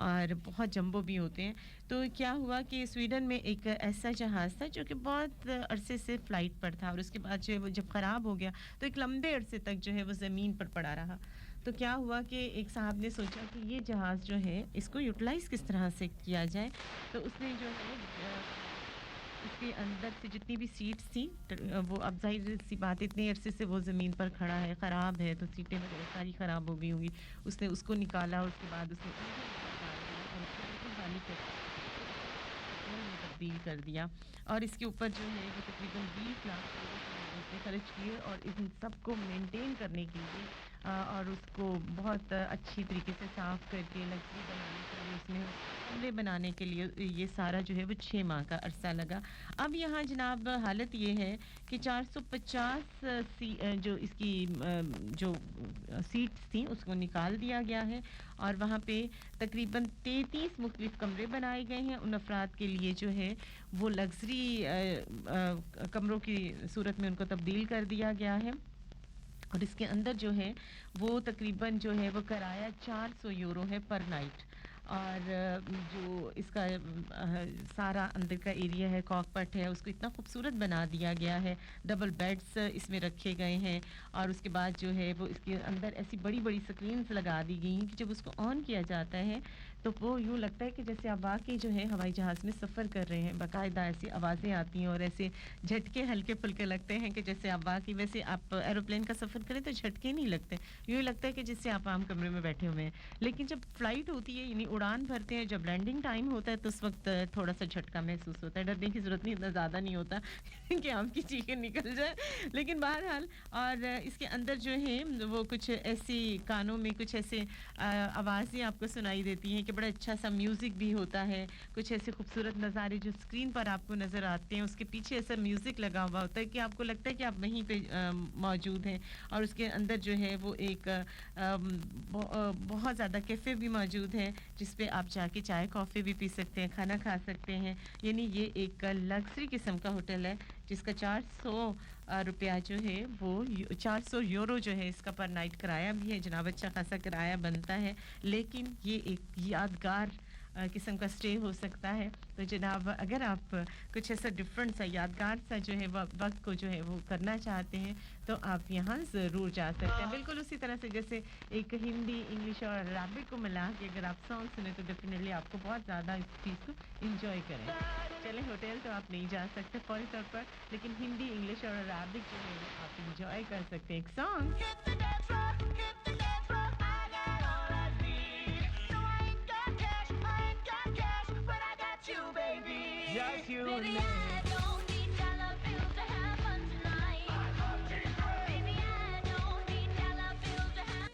A: और बहुत जंबो भी होते हैं तो क्या हुआ कि स्वीडन में एक ऐसा जहाज़ था जो कि बहुत अरसे से फ़्लाइट पर था और उसके बाद जो है वो जब ख़राब हो गया तो एक लंबे अरसे तक जो है वो ज़मीन पर पड़ा रहा तो क्या हुआ कि एक साहब ने सोचा कि ये जहाज़ जो है इसको यूटिलाइज़ किस तरह से किया जाए तो उसने जो है इसके अंदर से जितनी भी सीट्स थी वो अब जाहिर सी बात इतने अरसे से वो ज़मीन पर खड़ा है ख़राब है तो सीटें वगैरह सारी ख़राब हो गई होंगी उसने उसको निकाला और उसके बाद उसने तब्दील कर दिया और इसके ऊपर जो है वो तकरीबन 20 लाख उसने खर्च किए और इन सबको मेंटेन करने के लिए और उसको बहुत अच्छी तरीके से साफ़ करके लकड़ी बनाने के लिए उसमें कमरे बनाने के लिए ये सारा जो है वो 6 माह का अरसा लगा अब यहाँ जनाब हालत ये है कि 450 जो इसकी जो सीट्स थी उसको निकाल दिया गया है और वहाँ पे तकरीबन 33 मुख्तलिफ कमरे बनाए गए हैं उन अफराद के लिए जो है वो लग्जरी कमरों की सूरत में उनको तब्दील कर दिया गया है और इसके अंदर जो है वो तकरीबन जो है वो किराया 400 यूरो है पर नाइट और जो इसका सारा अंदर का एरिया है कॉकपट है उसको इतना खूबसूरत बना दिया गया है डबल बेड्स इसमें रखे गए हैं और उसके बाद जो है वो इसके अंदर ऐसी बड़ी-बड़ी स्क्रीन्स लगा दी गई हैं कि जब उसको ऑन किया जाता है तो वो यूँ लगता है कि जैसे आप वाकई जो है हवाई जहाज़ में सफ़र कर रहे हैं बाकायदा ऐसी आवाज़ें आती हैं और ऐसे झटके हल्के-फुल्के लगते हैं कि जैसे आप वाकई वैसे आप एरोप्लेन का सफ़र करें तो झटके नहीं लगते यूँ लगता है कि जैसे आप आम कमरे में बैठे हुए हैं लेकिन जब फ़्लाइट होती है यानी उड़ान भरते हैं जब लैंडिंग टाइम होता है तो उस वक्त थोड़ा सा झटका महसूस होता है डरने की ज़रूरत नहीं इतना ज़्यादा नहीं होता कि आपकी चीखें निकल जाए लेकिन बहरहाल और इसके अंदर जो है वो कुछ ऐसी कानों में कुछ ऐसे आवाज़ें आपको सुनाई देती हैं कि बड़ा अच्छा सा म्यूज़िक भी होता है कुछ ऐसे खूबसूरत नज़ारे जो स्क्रीन पर आपको नज़र आते हैं उसके पीछे ऐसा म्यूज़िक लगा हुआ होता है कि आपको लगता है कि आप वहीं पे मौजूद हैं और उसके अंदर जो है वो एक बहुत ज़्यादा कैफ़े भी मौजूद है जिस पे आप जाके चाय कॉफ़ी भी पी सकते हैं खाना खा सकते हैं यानी ये एक लग्जरी किस्म का होटल है जिसका 400 रुपया जो है वो 400 यूरो जो है इसका पर नाइट किराया भी है जनाब अच्छा खासा किराया बनता है लेकिन ये एक यादगार किस्म का स्टे हो सकता है तो जनाब अगर आप कुछ ऐसा डिफरेंट सा यादगार सा जो है वक्त को जो है वो करना चाहते हैं तो आप यहाँ ज़रूर जा सकते हैं बिल्कुल उसी तरह से जैसे एक हिंदी इंग्लिश और अरबिक को मिला के अगर आप सॉन्ग सुने तो डेफिनेटली आपको बहुत ज़्यादा इस चीज़ को इंजॉय करें चले होटल तो आप नहीं जा सकते फौरी तौर पर लेकिन हिंदी इंग्लिश और अरबिक जो है आप इंजॉय कर सकते हैं एक song
D: Yes, you Baby, I don't need dollar bills to have fun tonight. Baby, I don't need dollar bills to have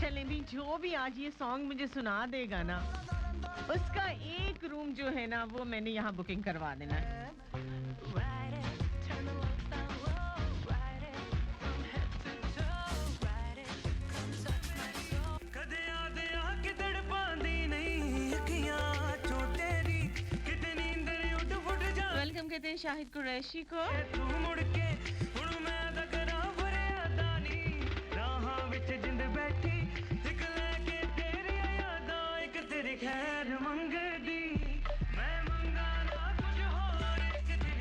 A: चलें भी जो भी आज ये सॉन्ग मुझे सुना देगा ना उसका एक रूम जो है ना वो मैंने यहाँ बुकिंग करवा देना है कहते हैं शाहिद कुरैशी को
C: तू मुड़ के हुण मैं दा करा फरियादा नी राहां विच जिंद बैठी इक लेके तेरी यादां इक तेरी खैर मंगदी मैं मंगा ना कुछ होर इक तेरी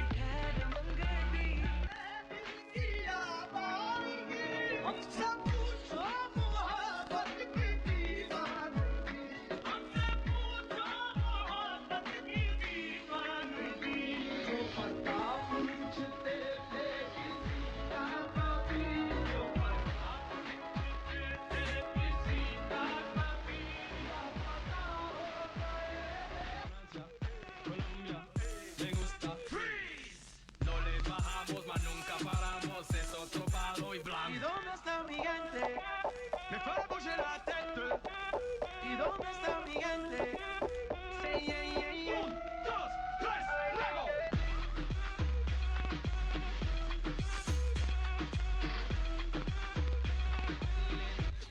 C: Me puede bouger la tête. ¿Y dónde está mi gente? Say yeah, yeah, yeah. Un, dos, tres, luego.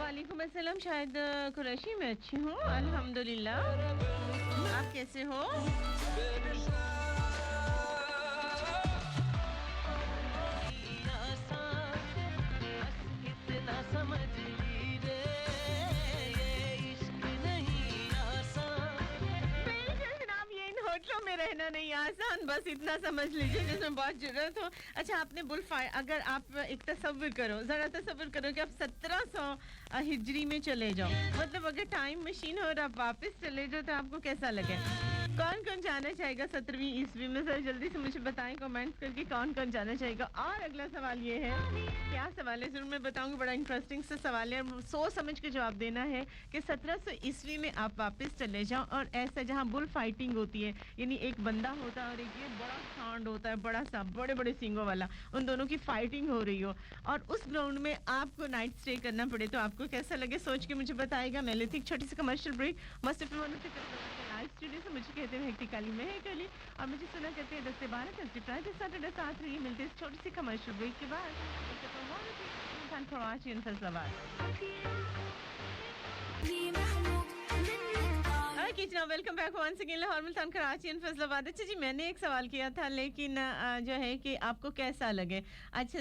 A: वालेकुम अस्सलाम शायद कुरैशी में अच्छी हूँ अल्हम्दुलिल्लाह आप कैसे हो
F: कितना समझ ली रे ये इश्क नहीं आसान
A: बिल्कुल जनाब ये इन होटलों में रहना नहीं आसान बस इतना समझ लीजिए जिसमें बहुत जरूरत हो अच्छा आपने बुलफायर अगर आप एक तसव्वुर करो जरा तसव्वुर करो कि आप 1700 हिजरी में चले जाओ मतलब अगर टाइम मशीन हो और आप वापस चले जाओ तो आपको कैसा लगे कौन कौन जाना चाहेगा 17वीं ईस्वी में सर जल्दी से मुझे बताएं कमेंट्स करके कौन कौन जाना चाहेगा और अगला सवाल ये है क्या सवाल है जरूर मैं बताऊंगी बड़ा इंटरेस्टिंग सा सवाल है सोच समझ के जवाब देना है कि 1700 ईस्वी में आप वापस चले जाओ और ऐसा जहां बुल फाइटिंग होती है यानी एक बंदा होता है और एक ये बड़ा सांड होता है बड़ा सा बड़े बड़े सींगों वाला उन दोनों की फाइटिंग हो रही हो और उस ग्राउंड में आपको नाइट स्टे करना पड़े तो आपको कैसा लगे सोच के मुझे बताएगा मैं लेती एक छोटी सी कमर्शियल ब्रेक मस्त लाइव स्टूडियो से मुझे कहते हैं हेक्टिकली मैं है कली और मुझे सुना करते हैं 10 से 12 तक फ्राइडे सैटरडे साथ रहिए मिलते हैं इस छोटी सी कमर्शियल ब्रेक के बाद Karachi Faisalabad welcome back once again Lahore Multan Karachi and Faisalabad अच्छा जी मैंने एक सवाल किया था लेकिन जो है कि आपको कैसा लगे अच्छा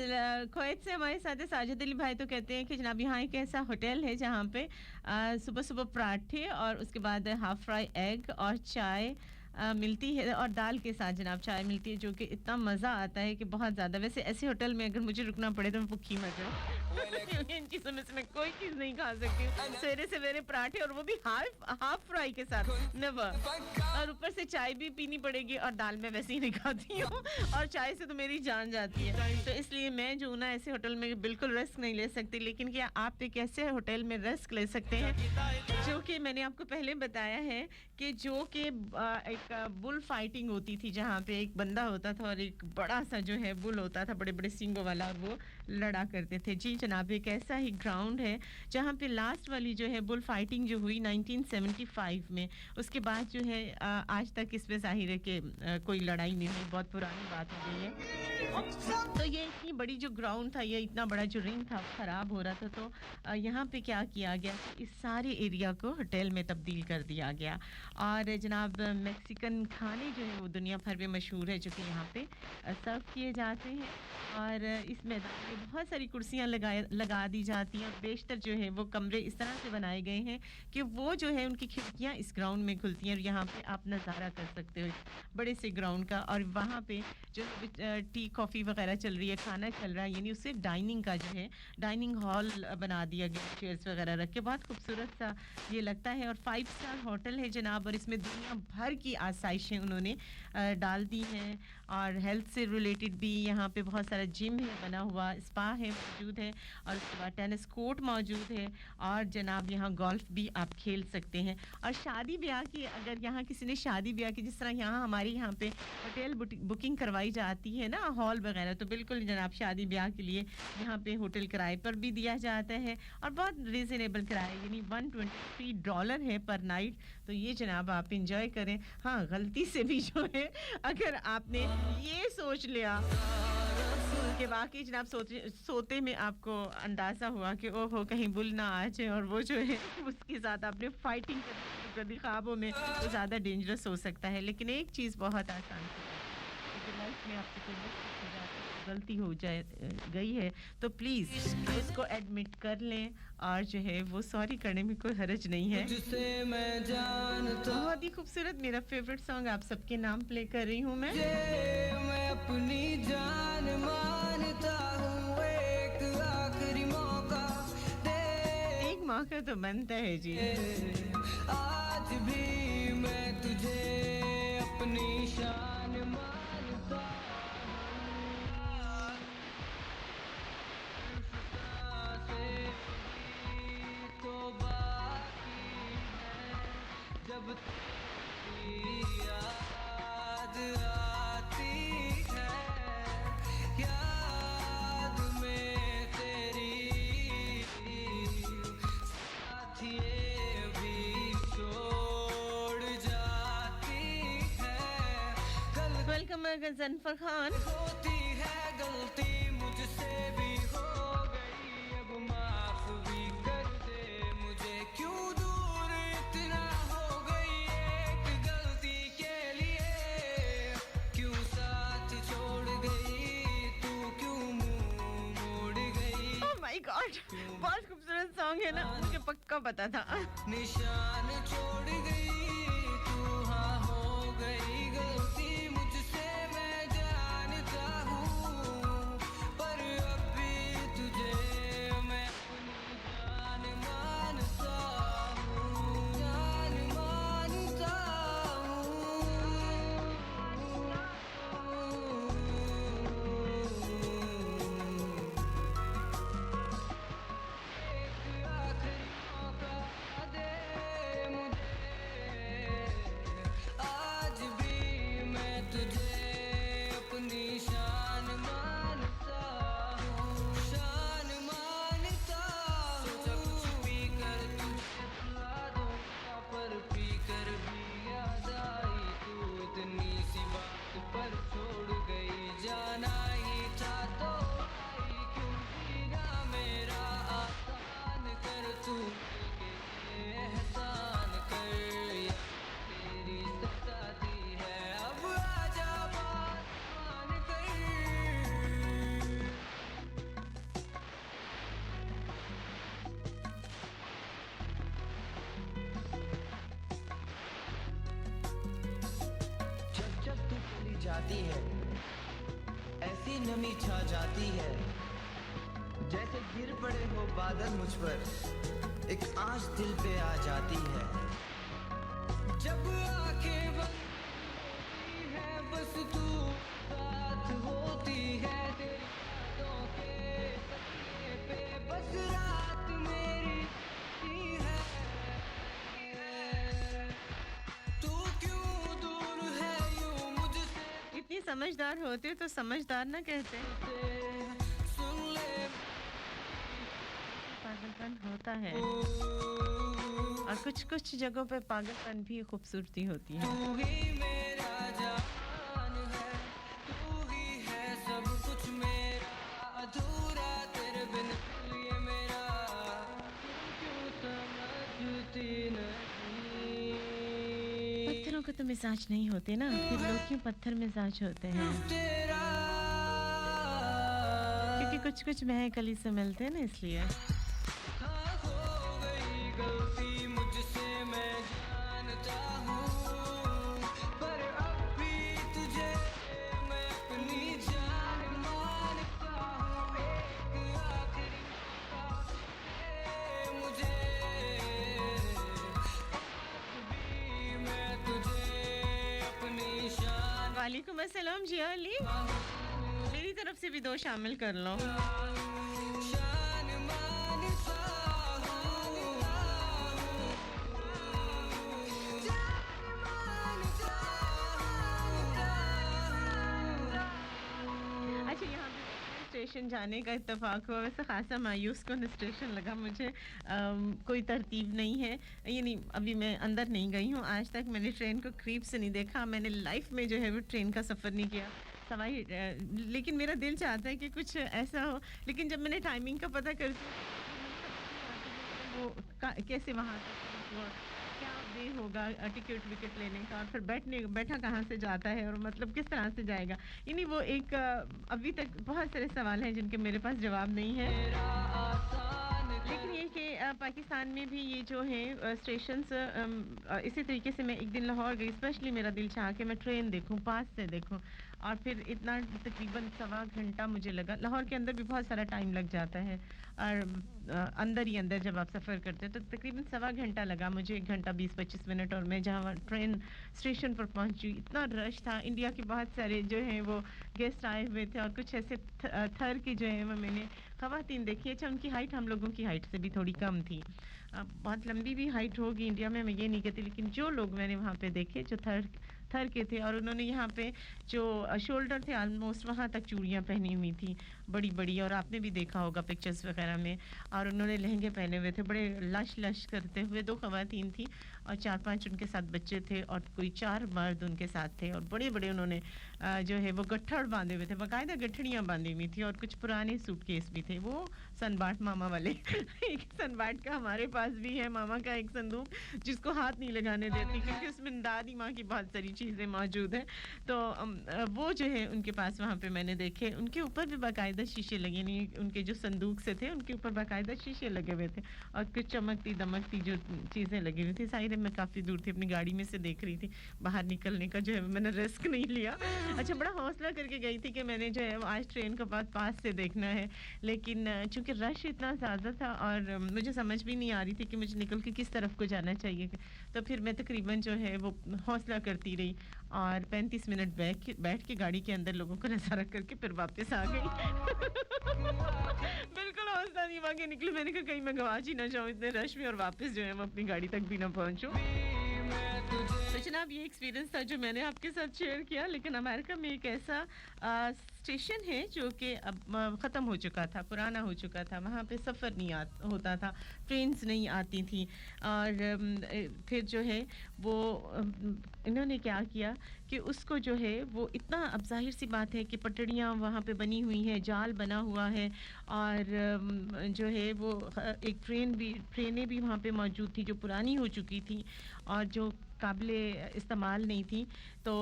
A: कुवैत से हमारे साथ है साजिद अली भाई तो कहते हैं कि जनाब यहाँ एक ऐसा होटल है जहाँ पे सुबह सुबह पराठे और उसके बाद हाफ फ्राई एग और चाय मिलती है और दाल के साथ जनाब चाय मिलती है जो कि इतना मज़ा आता है कि बहुत ज़्यादा वैसे ऐसे होटल में अगर मुझे रुकना पड़े तो मैं भूखी मर जाऊँ इन चीज़ों में से मैं कोई चीज़ नहीं खा सकती हूँ सवेरे सवेरे पराठे और वो भी हाफ फ्राई के साथ नेवर और ऊपर से चाय भी पीनी पड़ेगी और दाल मैं वैसे ही नहीं खाती हूँ और चाय से तो मेरी जान जाती है तो इसलिए मैं जो ना ऐसे होटल में बिल्कुल रिस्क नहीं ले सकती लेकिन क्या आप एक ऐसे होटल में रिस्क ले सकते हैं जो कि मैंने आपको पहले बताया है कि जो कि एक बुल फाइटिंग होती थी जहाँ पे एक बंदा होता था और एक बड़ा सा जो है बुल होता था बड़े बड़े सींगों वाला और वो लड़ा करते थे जी जनाब एक ऐसा ही ग्राउंड है जहाँ पे लास्ट वाली जो है बुल फाइटिंग जो हुई 1975 में उसके बाद जो है आज तक इस पे जाहिर है कि कोई लड़ाई नहीं हुई बहुत पुरानी बात हो गई है तो ये इतनी बड़ी जो ग्राउंड था ये इतना बड़ा जो रिंग था ख़राब हो रहा था तो यहाँ पे क्या किया गया इस सारे एरिया को होटल में तब्दील कर दिया गया और जनाब मैक्सिकन खाने जो है वो दुनिया भर में मशहूर है जो कि यहाँ पे सर्व किए जाते हैं और इस मैदान में बहुत सारी कुर्सियाँ लगा दी जाती हैं और बेशतर जो है वो कमरे इस तरह से बनाए गए हैं कि वो जो है उनकी खिड़कियाँ इस ग्राउंड में खुलती हैं और यहाँ पे आप नज़ारा कर सकते हो बड़े से ग्राउंड का और वहाँ पे जो टी कॉफ़ी वगैरह चल रही है खाना चल रहा है यानी उससे डाइनिंग का जो है डाइनिंग हॉल बना दिया गया चेयर्स वगैरह रख के बहुत खूबसूरत सा ये लगता है और 5 स्टार होटल है जनाब और इसमें दुनिया भर की आसाइशें उन्होंने डाल दी हैं और हेल्थ से रिलेटेड भी यहाँ पे बहुत सारा जिम है बना हुआ स्पा है मौजूद है और उसके बाद टेनिस कोर्ट मौजूद है और जनाब यहाँ गोल्फ भी आप खेल सकते हैं और शादी ब्याह की अगर यहाँ किसी ने शादी ब्याह की जिस तरह यहाँ हमारे यहाँ पे होटल बुकिंग करवाई जाती है ना हॉल वगैरह तो बिल्कुल जनाब शादी ब्याह के लिए यहाँ पे होटल किराए पर भी दिया जाता है और बहुत रिजनेबल किराया यानी $123 है पर नाइट तो ये जनाब आप इंजॉय करें हाँ गलती से भी जो है अगर आपने ये सोच लिया कि बाकी जनाब सोते में आपको अंदाज़ा हुआ कि ओहो कहीं बुल ना आ जाए और वो जो है उसके साथ आपने फाइटिंग करनी ख्वाबों में तो ज़्यादा डेंजरस हो सकता है लेकिन एक चीज़ बहुत आसान है लाइफ में आपसे कोई गलती हो जाए गई है तो प्लीज़ उसको एडमिट कर लें और जो है वो सॉरी करने में कोई हर्ज नहीं है
F: जिसे मैं जानता
A: बहुत ही खूबसूरत मेरा फेवरेट सॉन्ग आप सबके नाम प्ले कर रही हूँ मैं
F: अपनी जान मानता हूँ एक आखिरी मौका दे
A: एक माँ मौका तो बनता है जी।
B: आज भी मैं तुझे अपनी शान मानता से भी तो बाकी है जब तेरी याद आती है याद में तेरी साथ ये भी छोड़ जाती है कल
A: वेलकम गजनफर खान।
B: होती है गलती मुझसे भी हो गई अब माफ भी कर दे मुझे क्यों दूर इतना हो गई एक गलती के लिए क्यों साथ छोड़ गई तू क्यों मुंह मोड़ गई
A: ओह माय गॉड, बहुत खूबसूरत सॉन्ग है ना, मुझे पक्का पता था।
B: निशान छोड़ गई तू हाँ हो गई गलती मुझसे मैं जानता हूँ पर अब भी तुझे मैं अपनी जान मानता हूँ जान मानता एक आखिरी मौका दे मुझे आज भी मैं तुझे अपनी शान मानता हूँ शान मानता हूँ सोचा कुछ भी कर तुझे भुला दूंगा पर पी कर भी याद आई तू इतनी सी बात पर छोड़ गई जाना ही था तो आई क्यों जीना मेरा आसान कर तू के एहसान कर या तेरी सताती है अब आजा बात मान कर
G: जब जब तू चली जाती है ऐसी नमी छा जाती है जैसे गिर पड़े हो बादल मुझ पर एक आँच दिल पे आ जाती है
B: जब आंखें बंद होती है बस तू साथ होती है तेरी यादों के तकिए पे बस रात मेरी बीती है तू क्यों दूर है यूं मुझसे
A: इतनी समझदार होते तो समझदार ना कहते।
B: सुन ले
A: पागलपन होता है और कुछ कुछ जगहों पे पागलपन भी खूबसूरती होती है।
B: तू ही मेरा जान है तू ही है सब कुछ मेरा अधूरा तेरे बिन ये मेरा तू क्यों समझती नहीं
A: पत्थरों को तो मिजाज नहीं होते ना, फिर लोग क्यों पत्थर मिजाज होते हैं?
B: तेरा
A: क्योंकि कुछ कुछ महकली से मिलते हैं ना, इसलिए।
B: हाँ हो गई गलती मुझसे मैं जानता हूँ पर अब भी तुझे मैं अपनी जान मानता हूँ एक आखिरी मौका दे मुझे आज भी मैं तुझे अपनी शान
A: वालेकुम अस्सलाम जी अली, मेरी तरफ से भी दो शामिल कर लो।
B: शान मानता हूँ जान मानता हूँ
A: अच्छा, यहाँ पे स्टेशन जाने का इत्तेफाक हुआ, वैसे खासा मायूस कौन स्टेशन लगा मुझे। कोई तरतीब नहीं है, यानी अभी मैं अंदर नहीं गई हूँ, आज तक मैंने ट्रेन को करीब से नहीं देखा, मैंने लाइफ में जो है वो ट्रेन का सफ़र नहीं किया सवाई, लेकिन मेरा दिल चाहता है कि कुछ ऐसा हो, लेकिन जब मैंने टाइमिंग का पता करती हूँ वो कैसे वहाँ तक वो क्या वे होगा टिकट विकेट लेने का, और फिर बैठा कहाँ से जाता है, और मतलब किस तरह से जाएगा, यानी वो अभी तक बहुत सारे सवाल हैं जिनके मेरे पास जवाब नहीं है। लेकिन ये कि पाकिस्तान में भी ये जो है स्टेशंस इसी तरीके से मैं एक दिन लाहौर गई स्पेशली मेरा दिल चाहा कि मैं ट्रेन देखूं पास से देखूं और फिर इतना तकरीबन सवा घंटा मुझे लगा लाहौर के अंदर भी बहुत सारा टाइम लग जाता है और अंदर ही अंदर जब आप सफ़र करते हो तो तकरीबन सवा घंटा लगा मुझे 1 घंटा 20-25 मिनट और मैं जहाँ ट्रेन स्टेशन पर पहुंची इतना रश था इंडिया के बहुत सारे जो हैं वो गेस्ट आए हुए थे और कुछ ऐसे थर के जो है वो मैंने ख़वातीन देखी अच्छा उनकी हाइट हम लोगों की हाइट से भी थोड़ी कम थी बहुत लंबी भी हाइट होगी इंडिया में मैं ये नहीं कहती लेकिन जो लोग मैंने वहाँ पे देखे जो थर थर के थे और उन्होंने यहाँ पे जो शोल्डर थे ऑलमोस्ट वहाँ तक चूड़ियाँ पहनी हुई थी बड़ी बड़ी और आपने भी देखा होगा पिक्चर्स वगैरह में और उन्होंने लहंगे पहने हुए थे बड़े लश लश करते हुए 2 ख़वातीन थी और 4-5 उनके साथ बच्चे थे और कोई 4 मर्द उनके साथ थे और बड़े बड़े उन्होंने जो है वो गट्ठड़ बांधे हुए थे बाकायदा गठड़ियाँ बांधी हुई थी और कुछ पुराने सूटकेस भी थे वो सनबाट मामा वाले एक सनबाट का हमारे पास भी है मामा का एक संदूक जिसको हाथ नहीं लगाने देती क्योंकि उसमें दादी माँ की बहुत सारी चीज़ें मौजूद हैं तो वो जो है उनके पास वहाँ पे मैंने देखे उनके ऊपर भी बाकायदा शीशे लगे नहीं उनके जो संदूक से थे उनके ऊपर बाकायदा शीशे लगे हुए थे और कुछ चमकती दमकती जो चीज़ें लगी हुई थी साहिर मैं काफ़ी दूर थी अपनी गाड़ी में से देख रही थी बाहर निकलने का जो है मैंने रिस्क नहीं लिया अच्छा बड़ा हौसला करके गई थी कि मैंने जो है आज ट्रेन का पास से देखना है लेकिन चूंकि रश इतना ज़्यादा था और मुझे समझ भी नहीं आ रही थी कि मुझे निकल के किस तरफ को जाना चाहिए तो फिर मैं तकरीबन जो है वो हौसला करती रही और 35 मिनट बैठ के गाड़ी के अंदर लोगों को नज़ारा करके फिर वापस आ गई बिल्कुल हौसला नहीं वाके निकली मैंने कहा कहीं मैं गवाच ही ना जाऊँ इतने रश में और वापस जो है मैं अपनी गाड़ी तक भी ना पहुँचूँ तो जनाब ये एक्सपीरियंस था जो मैंने आपके साथ शेयर किया लेकिन अमेरिका में एक ऐसा स्टेशन है जो कि अब ख़त्म हो चुका था पुराना हो चुका था वहाँ पे सफ़र नहीं होता था ट्रेन्स नहीं आती थी और फिर जो है वो इन्होंने क्या किया कि उसको जो है वो इतना अब जाहिर सी बात है कि पटड़ियाँ वहाँ पे बनी हुई हैं जाल बना हुआ है और जो है वो एक ट्रेनें भी वहाँ पे मौजूद थी जो पुरानी हो चुकी थी और जो काबिले इस्तेमाल नहीं थी तो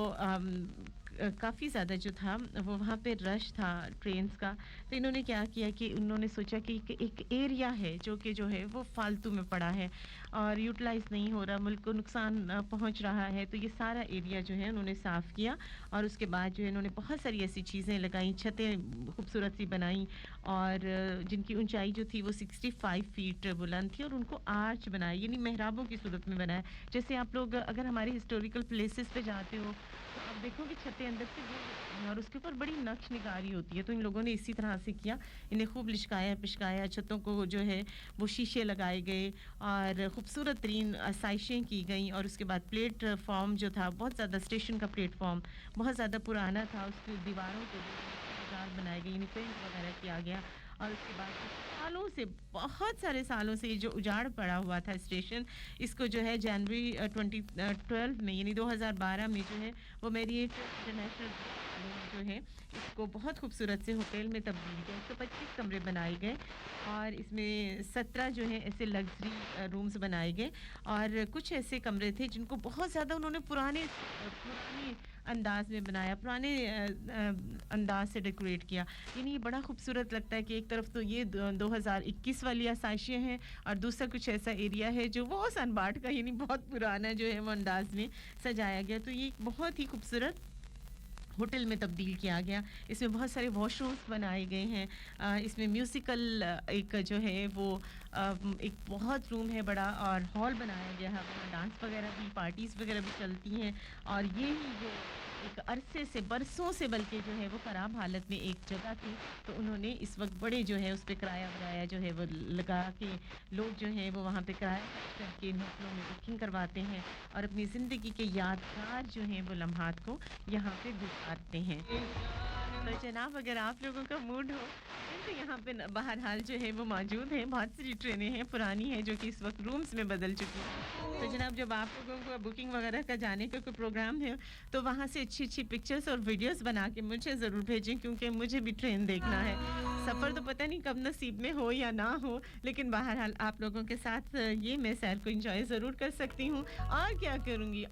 A: काफ़ी ज़्यादा जो था वो वहाँ पे रश था ट्रेन्स का तो इन्होंने क्या किया कि उन्होंने सोचा कि एक एरिया है जो कि जो है वो फालतू में पड़ा है और यूटिलाइज़ नहीं हो रहा मुल्क को नुकसान पहुँच रहा है तो ये सारा एरिया जो है उन्होंने साफ़ किया और उसके बाद जो है इन्होंने बहुत सारी ऐसी चीज़ें लगाई छतें खूबसूरत सी बनाई और जिनकी ऊंचाई जो थी वो 65 फीट बुलंद थी और उनको आर्च बनाया यानी मेहराबों की सूरत में बनाया जैसे आप लोग अगर हमारे हिस्टोरिकल प्लेसेस पे जाते हो तो आप देखो कि छतें अंदर से वो और उसके ऊपर बड़ी नक्श निगारी होती है तो इन लोगों ने इसी तरह से किया इन्हें खूब लिशकाया पिशकाया छतों को जो है वो शीशे लगाए गए और ख़ूबसूरत तरीन आसाइशें की गई और उसके बाद प्लेटफॉर्म जो था बहुत ज़्यादा स्टेशन का प्लेटफॉर्म बहुत ज़्यादा पुराना था उसकी दीवारों को जाल बनाए गए यानी पेंट वगैरह किया गया और उसके बाद सालों से बहुत सारे सालों से ये जो उजाड़ पड़ा हुआ था स्टेशन इसको जो है जनवरी 2012 में यानी 2012 में जो है वो मेरिएट इंटरनेशनल जो है इसको बहुत खूबसूरत से होटल में तब्दील किया 125 कमरे बनाए गए और इसमें 17 जो है ऐसे लग्जरी रूम्स बनाए गए और कुछ ऐसे कमरे थे जिनको बहुत ज़्यादा उन्होंने पुराने अंदाज में बनाया पुराने अंदाज से डेकोरेट किया यानी ये बड़ा खूबसूरत लगता है कि एक तरफ तो ये 2021 वाली आसाइशें हैं और दूसरा कुछ ऐसा एरिया है जो वो सनबाट का यानी बहुत पुराना जो है वो अंदाज में सजाया गया तो ये बहुत ही खूबसूरत होटल में तब्दील किया गया इसमें बहुत सारे वॉशरूम्स बनाए गए हैं इसमें म्यूज़िकल एक जो है वो एक बहुत रूम है बड़ा और हॉल बनाया गया है वहाँ डांस वगैरह भी पार्टीज़ वगैरह भी चलती हैं और ये ही जो एक अरसे से बरसों से बल्कि जो है वो ख़राब हालत में एक जगह थी तो उन्होंने इस वक्त बड़े जो है उस पर किराया जो है वो लगा के लोग जो है वो वहाँ पे किराया करके होटलों में बुकिंग करवाते हैं और अपनी ज़िंदगी के यादगार जो हैं वो लम्हात को यहाँ पे गुजारते हैं तो जनाब अगर आप लोगों का मूड हो तो यहाँ पे बहरहाल जो है वो मौजूद हैं बहुत सारी ट्रेनें हैं पुरानी हैं जो कि इस वक्त रूम्स में बदल चुकी हैं तो जनाब जब आप लोगों को बुकिंग वगैरह का जाने का कोई प्रोग्राम है तो वहाँ से अच्छी अच्छी पिक्चर्स और वीडियोस बना के मुझे ज़रूर भेजें क्योंकि मुझे भी ट्रेन देखना है सफ़र तो पता नहीं कब नसीब में हो या ना हो लेकिन बहरहाल आप लोगों के साथ ये मैं सैर को एंजॉय ज़रूर कर सकती हूँ और क्या करूँगी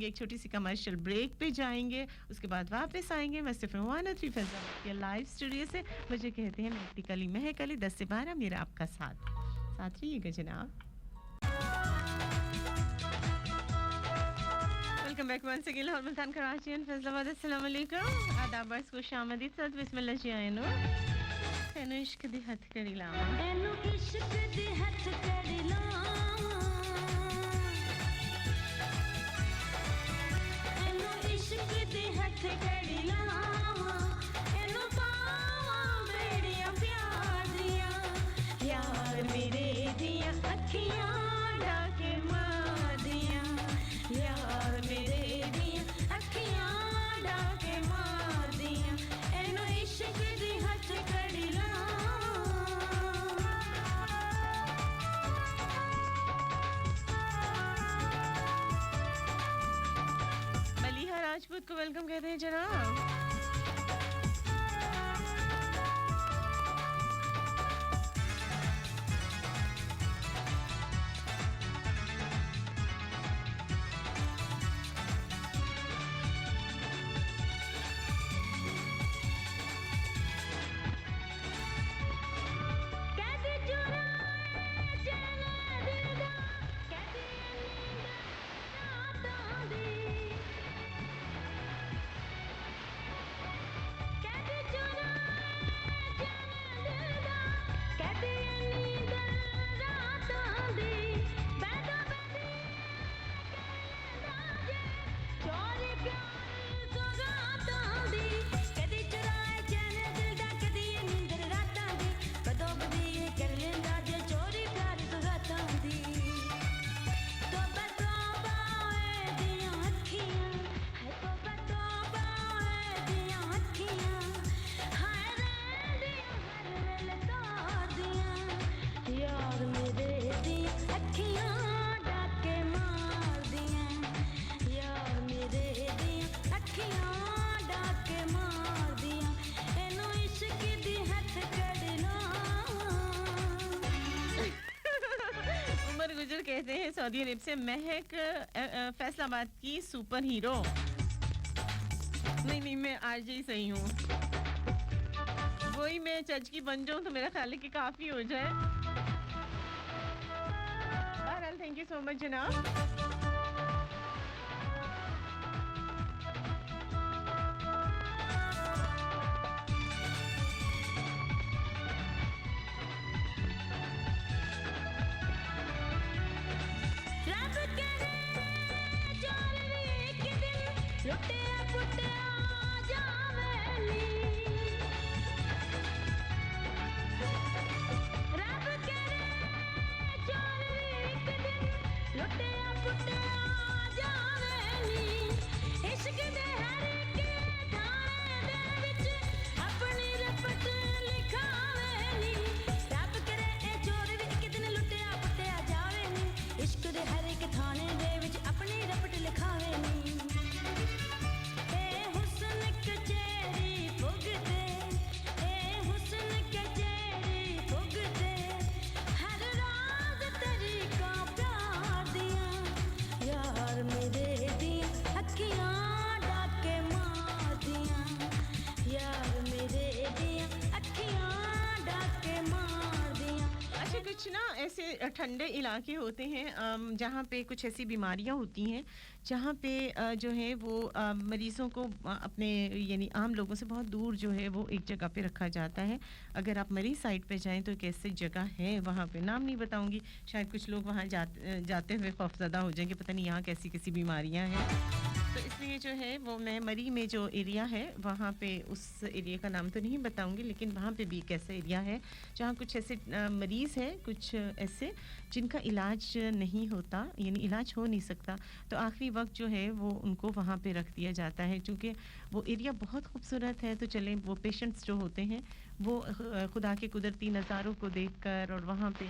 A: एक छोटी सी कमर्शियल ब्रेक पे जाएंगे उसके बाद वापस आएंगे मैं सिर्फ 103 फैज़ा लाइव स्टूडियो से मुझे कहते हैं महक अली 10 से 12 मेरा आपका साथ साथ रहिएगा जनाब। Welcome back once again Lahore Multan Karachi and Faisalabad. अस्सलाम वालेकुम, आदाब अर्ज़ खुशामदीद सत बिस्मिल्लाह जी आइनो तेनु इश्क दी हथकड़ी लावा
D: एनु इश्क दी हथकड़ी लावा एनु इश्क दी हथकड़ी लावा एनु पावा बेड़ियां प्यार दियां यार मेरे दियां अखियां डाके मार दियां यार मेरे दियां अखियां डाके मार दियां एनु इश्क दी हथकड़ी
A: मलिहा राजपूत को वेलकम कहते हैं जनाब।
D: कैदी चुराए चैन दिल दा कैदी नींद रातां दी कैदी चुराए चैन दिल दा कैदी नींद रातां दी बैठा बैठी कहंदा जे चोरी प्यार सुगातां दी कैदी चुराए चैन दिल दा कैदी नींद रातां दी कदों कदी कर लेंदा जे चोरी प्यार सुगातां दी तोबा तोबा ए दियां अखियां हाय तोबा तोबा ए दियां अखियां हाय रहंदियां हर वेले तार दियां यार मेरे दियां अखियां डाके मार दियां यार मेरे दियां अखियां डाके मार दियां एनु इश्क दी हथकड़ी लावां
A: उमर गुजर कहते हैं सऊदी अरब से महक फैसलाबाद की सुपर हीरो। नहीं मैं आज ही सही हूँ, वही मैं चच की बन जाऊँ तो मेरा ख्याल है कि काफ़ी हो जाए। बहरहाल थैंक यू सो मच जनाब।
D: रब करे चोर भी एक दिन लुटिया पुटिया जावेली रब करे चोर भी एक दिन लुटिया पुटिया जावेली इश्क दे हर के थाने दे विच अपनी रपट लिखावेली रब करे चोर भी एक दिन लुटिया पुटिया जावेली इश्क दे हर एक थाने दे विच अपनी रपट लिखावेली ए हुस्न कचेरी फुगदे ए हुस्न कचेरी फुगदे हर राज तरीका प्यार दियां यार मेरे दियां अखियां डाके मार दियां यार मेरे दियां अखियां डाके मार दियां
A: अच्छा कुछ ना ऐसे ठंडे इलाके होते हैं जहाँ पे कुछ ऐसी बीमारियाँ होती हैं जहाँ पे जो है वो मरीज़ों को अपने यानी आम लोगों से बहुत दूर जो है वो एक जगह पे रखा जाता है। अगर आप मरीज़ साइड पे जाएं तो एक ऐसी जगह है, वहाँ पे नाम नहीं बताऊंगी, शायद कुछ लोग वहाँ जाते हुए खौफज़दा हो जाएंगे, पता नहीं यहाँ कैसी कैसी बीमारियाँ हैं। तो इसलिए जो है वो मैं मरी में जो एरिया है वहाँ पे उस एरिया का नाम तो नहीं बताऊंगी, लेकिन वहाँ पे भी एक ऐसा एरिया है जहाँ कुछ ऐसे मरीज़ हैं, कुछ ऐसे जिनका इलाज नहीं होता, यानी इलाज हो नहीं सकता, तो आखिरी वक्त जो है वो उनको वहाँ पे रख दिया जाता है। क्योंकि वो एरिया बहुत खूबसूरत है, तो चलें वो पेशेंट्स जो होते हैं वो खुदा के कुदरती नज़ारों को देखकर और वहाँ पे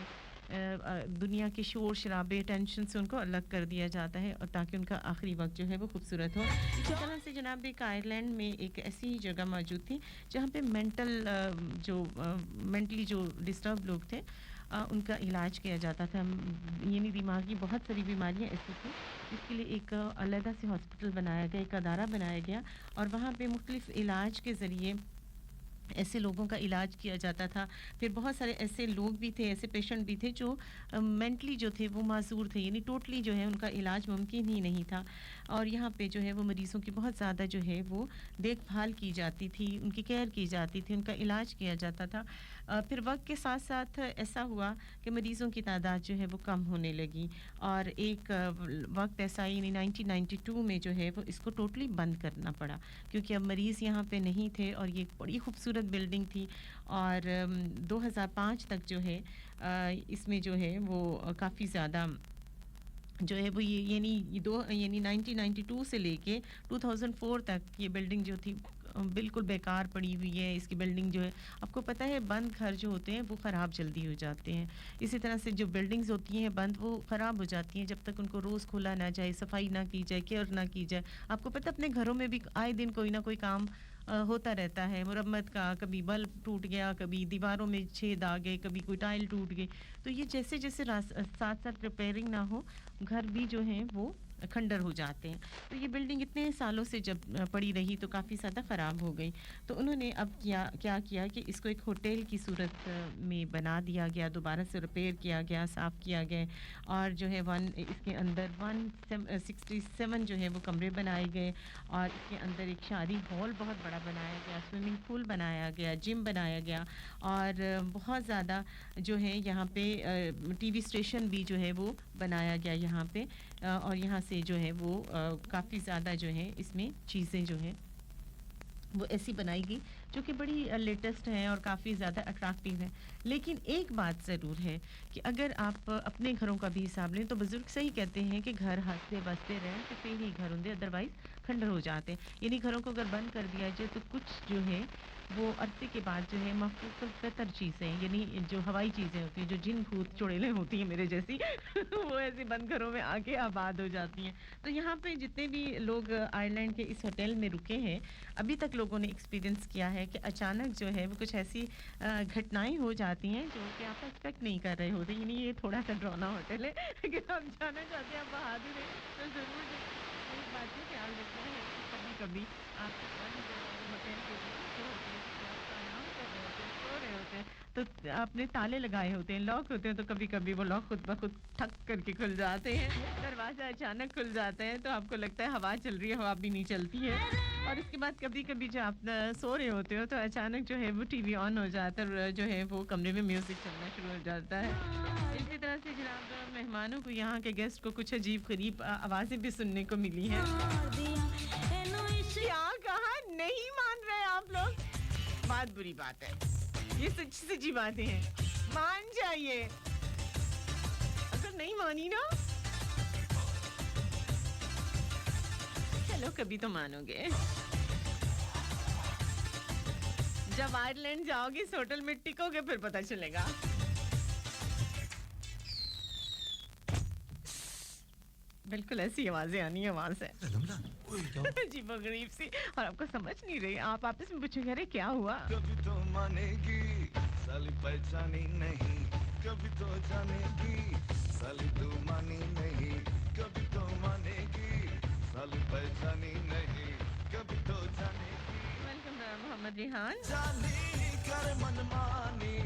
A: दुनिया के शोर शराबे टेंशन से उनको अलग कर दिया जाता है, और ताकि उनका आखिरी वक्त जो है वो खूबसूरत हो। इसी तरह से जनाब एक आयरलैंड में एक ऐसी ही जगह मौजूद थी जहाँ पे मेंटली जो डिस्टर्ब लोग थे उनका इलाज किया जाता था। यानी दिमागी बहुत सारी बीमारियाँ ऐसी थी जिसके लिए एक अलग से हॉस्पिटल बनाया गया, एक अदारा बनाया गया, और वहाँ पे मुख्तलिफ इलाज के ज़रिए ऐसे लोगों का इलाज किया जाता था। फिर बहुत सारे ऐसे लोग भी थे, ऐसे पेशेंट भी थे जो मेंटली जो थे वो माज़ूर थे, यानी टोटली जो है उनका इलाज मुमकिन ही नहीं था। और यहाँ पे जो है वो मरीज़ों की बहुत ज़्यादा जो है वो देखभाल की जाती थी, उनकी केयर की जाती थी, उनका इलाज किया जाता था। फिर वक्त के साथ साथ ऐसा हुआ कि मरीज़ों की तादाद जो है वो कम होने लगी, और एक वक्त ऐसा ही, यानी 1992 में जो है वो इसको टोटली बंद करना पड़ा, क्योंकि अब मरीज़ यहाँ पे नहीं थे। और ये एक बड़ी खूबसूरत बिल्डिंग थी, और 2005 तक जो है इसमें जो है वो काफ़ी ज़्यादा जो है वो ये यानी 1992 से लेके 2004 तक ये बिल्डिंग जो थी बिल्कुल बेकार पड़ी हुई है। इसकी बिल्डिंग जो है, आपको पता है बंद घर जो होते हैं वो ख़राब जल्दी हो जाते हैं। इसी तरह से जो बिल्डिंग्स होती हैं बंद, वो ख़राब हो जाती हैं जब तक उनको रोज़ खोला ना जाए, सफाई ना की जाए, केयर ना की जाए। आपको पता है अपने घरों में भी आए दिन कोई ना कोई काम होता रहता है मुरम्मत का। कभी बल्ब टूट गया, कभी दीवारों में छेद आ गए, कभी कोई टाइल टूट गई। तो ये जैसे जैसे साथ साथ रिपेयरिंग ना हो, घर भी जो हैं वो खंडर हो जाते हैं। तो ये बिल्डिंग इतने सालों से जब पड़ी रही तो काफ़ी ज़्यादा ख़राब हो गई। तो उन्होंने अब क्या किया कि इसको एक होटल की सूरत में बना दिया गया, दोबारा से रिपेयर किया गया, साफ़ किया गया, और जो है इसके अंदर 167 जो है वो कमरे बनाए गए, और इसके अंदर एक शादी हॉल बहुत बड़ा बनाया गया, स्विमिंग पूल बनाया गया, जिम बनाया गया, और बहुत ज़्यादा जो है यहाँ पे टीवी स्टेशन भी जो है वो बनाया गया यहाँ पे। और यहाँ से जो है वो काफ़ी ज़्यादा जो है इसमें चीज़ें जो हैं वो ऐसी बनाई गई जो कि बड़ी लेटेस्ट हैं और काफ़ी ज़्यादा अट्रैक्टिव है। लेकिन एक बात ज़रूर है कि अगर आप अपने घरों का भी हिसाब लें तो बुज़ुर्ग सही कहते हैं कि घर हंसते बसते रहें तो फिर ही घर होंगे, अदरवाइज़ खंडर हो जाते हैं। यानी घरों को अगर बंद कर दिया जाए तो कुछ जो है वो अरसे के बाद जो है मफूकल चीज़ें, यानी जो हवाई चीज़ें होती हैं, जो जिन भूत चुड़ैलें होती हैं मेरे जैसी वो ऐसे बंद घरों में आके आबाद हो जाती हैं। तो यहाँ पे जितने भी लोग आयरलैंड के इस होटल में रुके हैं, अभी तक लोगों ने एक्सपीरियंस किया है कि अचानक जो है वो कुछ ऐसी घटनाएं हो जाती हैं जो कि आप एक्सपेक्ट नहीं कर रहे होते। यानी ये थोड़ा सा डरावना होटल है कि आप जाना चाहते हैं, आप बहादुर हैं तो ज़रूर एक बात का ख्याल रखना है कि कभी कभी आप होटल के जो होते हैं कि आप आराम कर रहे होते हैं, सो रहे होते हैं, तो आपने ताले लगाए होते हैं, लॉक होते हैं, तो कभी कभी वो लॉक खुद ब खुद ठक करके खुल जाते हैं, दरवाज़ा अचानक खुल जाता है, तो आपको लगता है हवा चल रही है, हवा भी नहीं चलती है। और इसके बाद कभी कभी जब आप सो रहे होते हो तो अचानक जो है वो टीवी ऑन हो जाता है और जो है वो कमरे में म्यूज़िक चलना शुरू हो जाता है। इसी तरह से जनाब मेहमानों को, यहाँ के गेस्ट को कुछ अजीब गरीब आवाज़ें भी सुनने को मिली हैं। क्या कहा, नहीं मान रहे आप लोग? बात बुरी बात है, ये सच्ची सच्ची बातें हैं, मान जाइए। अगर नहीं मानी ना, चलो कभी तो मानोगे। जब आयरलैंड जाओगे, इस होटल में टिकोगे, फिर पता चलेगा। बिल्कुल ऐसी आवाजें आनी है वहां से अजीब और गरीब सी, और आपको समझ नहीं रही, आप आपस में पूछेंगे अरे क्या हुआ।
E: कभी तो मानेगी साली, पहचानी नहीं, कभी तो जानेगी साली, तू मानी नहीं, कभी तो मानेगी साली, पहचानी नहीं, कभी तो जानेगी।
A: वेलकम मोहम्मद रिहान।
E: जानी कर मनमानी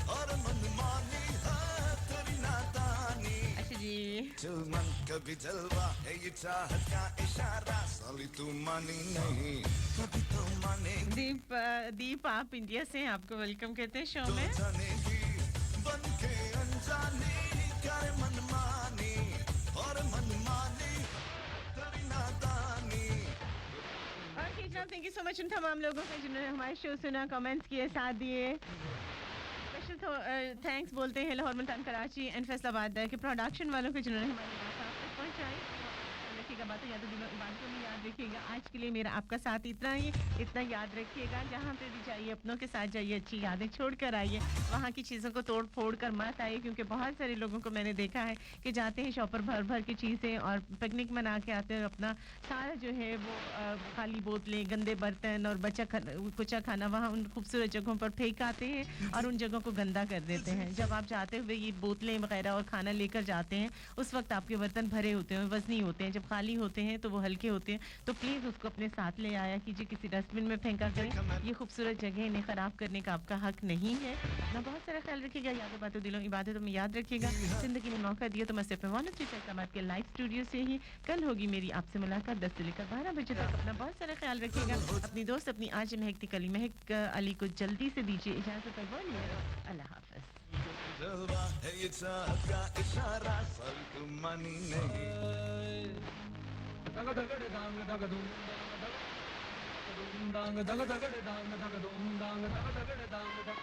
E: और मनमानी है तेरी नादानी।
A: अच्छा जी,
E: चलमन कभी जलवा है ये चाहत का इशारा, साली तू मानी नहीं, कभी तो मानेगी।
A: दीप आप इंडिया से हैं, आपको वेलकम कहते हैं शो में।
E: जानेगी बन के अनजानी, कर मनमानी और मनमानी तेरी नादानी।
A: ओके जनाब, थैंक यू सो मच उन तमाम लोगों को जिन्होंने हमारे शो सुना, कमेंट्स किए, साथ दिए। स्पेशल थैंक्स बोलते हैं लाहौर, मुल्तान, कराची एंड फैसलाबाद के प्रोडक्शन वालों को जिन्होंने हमारी बात आप तक पहुँचाई। रखिएगा बातें, याद बातों में याद रखिएगा। आज के लिए मेरा आपका साथ इतना ही, इतना याद रखिएगा, जहाँ पे भी जाइए अपनों के साथ जाइए, अच्छी यादें छोड़ कर आइए, वहाँ की चीज़ों को तोड़ फोड़ कर मत आइए, क्योंकि बहुत सारे लोगों को मैंने देखा है कि जाते हैं शॉपर भर भर की चीज़ें और पिकनिक मना के आते हैं, अपना सारा जो है वो खाली बोतलें, गंदे बर्तन और कुचा खाना वहाँ उन खूबसूरत जगहों पर फेंक आते हैं और उन जगहों को गंदा कर देते हैं। जब आप जाते हुए ये बोतलें वगैरह और खाना लेकर जाते हैं, उस वक्त आपके बर्तन भरे होते हैं, वज़नी होते हैं, जब खाली खाली होते हैं तो वो हल्के होते हैं, तो प्लीज़ उसको अपने साथ ले आया कीजिए, किसी डस्टबिन में फेंका करें। ये खूबसूरत जगह इन्हें ख़राब करने का आपका हक नहीं है। अपना बहुत सारा ख्याल रखिएगा, यादों बातों दिलों इबादतों में याद रखिएगा। ज़िंदगी ने मौका दिया तो मैं सिर्फ 103 समाज के लाइव स्टूडियो से ही कल होगी मेरी आपसे मुलाकात 10 से लेकर 12 बजे तक। अपना बहुत सारा ख्याल रखिएगा। अपनी दोस्त अपनी आज महकती कली महक अली को जल्दी से दीजिए इजाज़त। अल्लाह हाफ़िज़।
E: जलवा है ये चाहत का इशारा, सल्क मनी नहीं।
B: दग दगड़ दांग दग दूं दांग दग दगड़ दांग दग दूं दांग दग दगड़ दांग दग।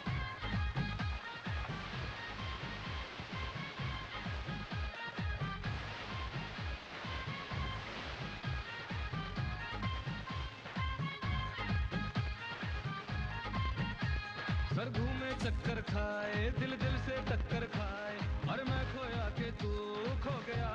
B: सर घूमे चक्कर खाए, दिल दिल से टक्कर खाए, और मैं खोया के तू खो गया।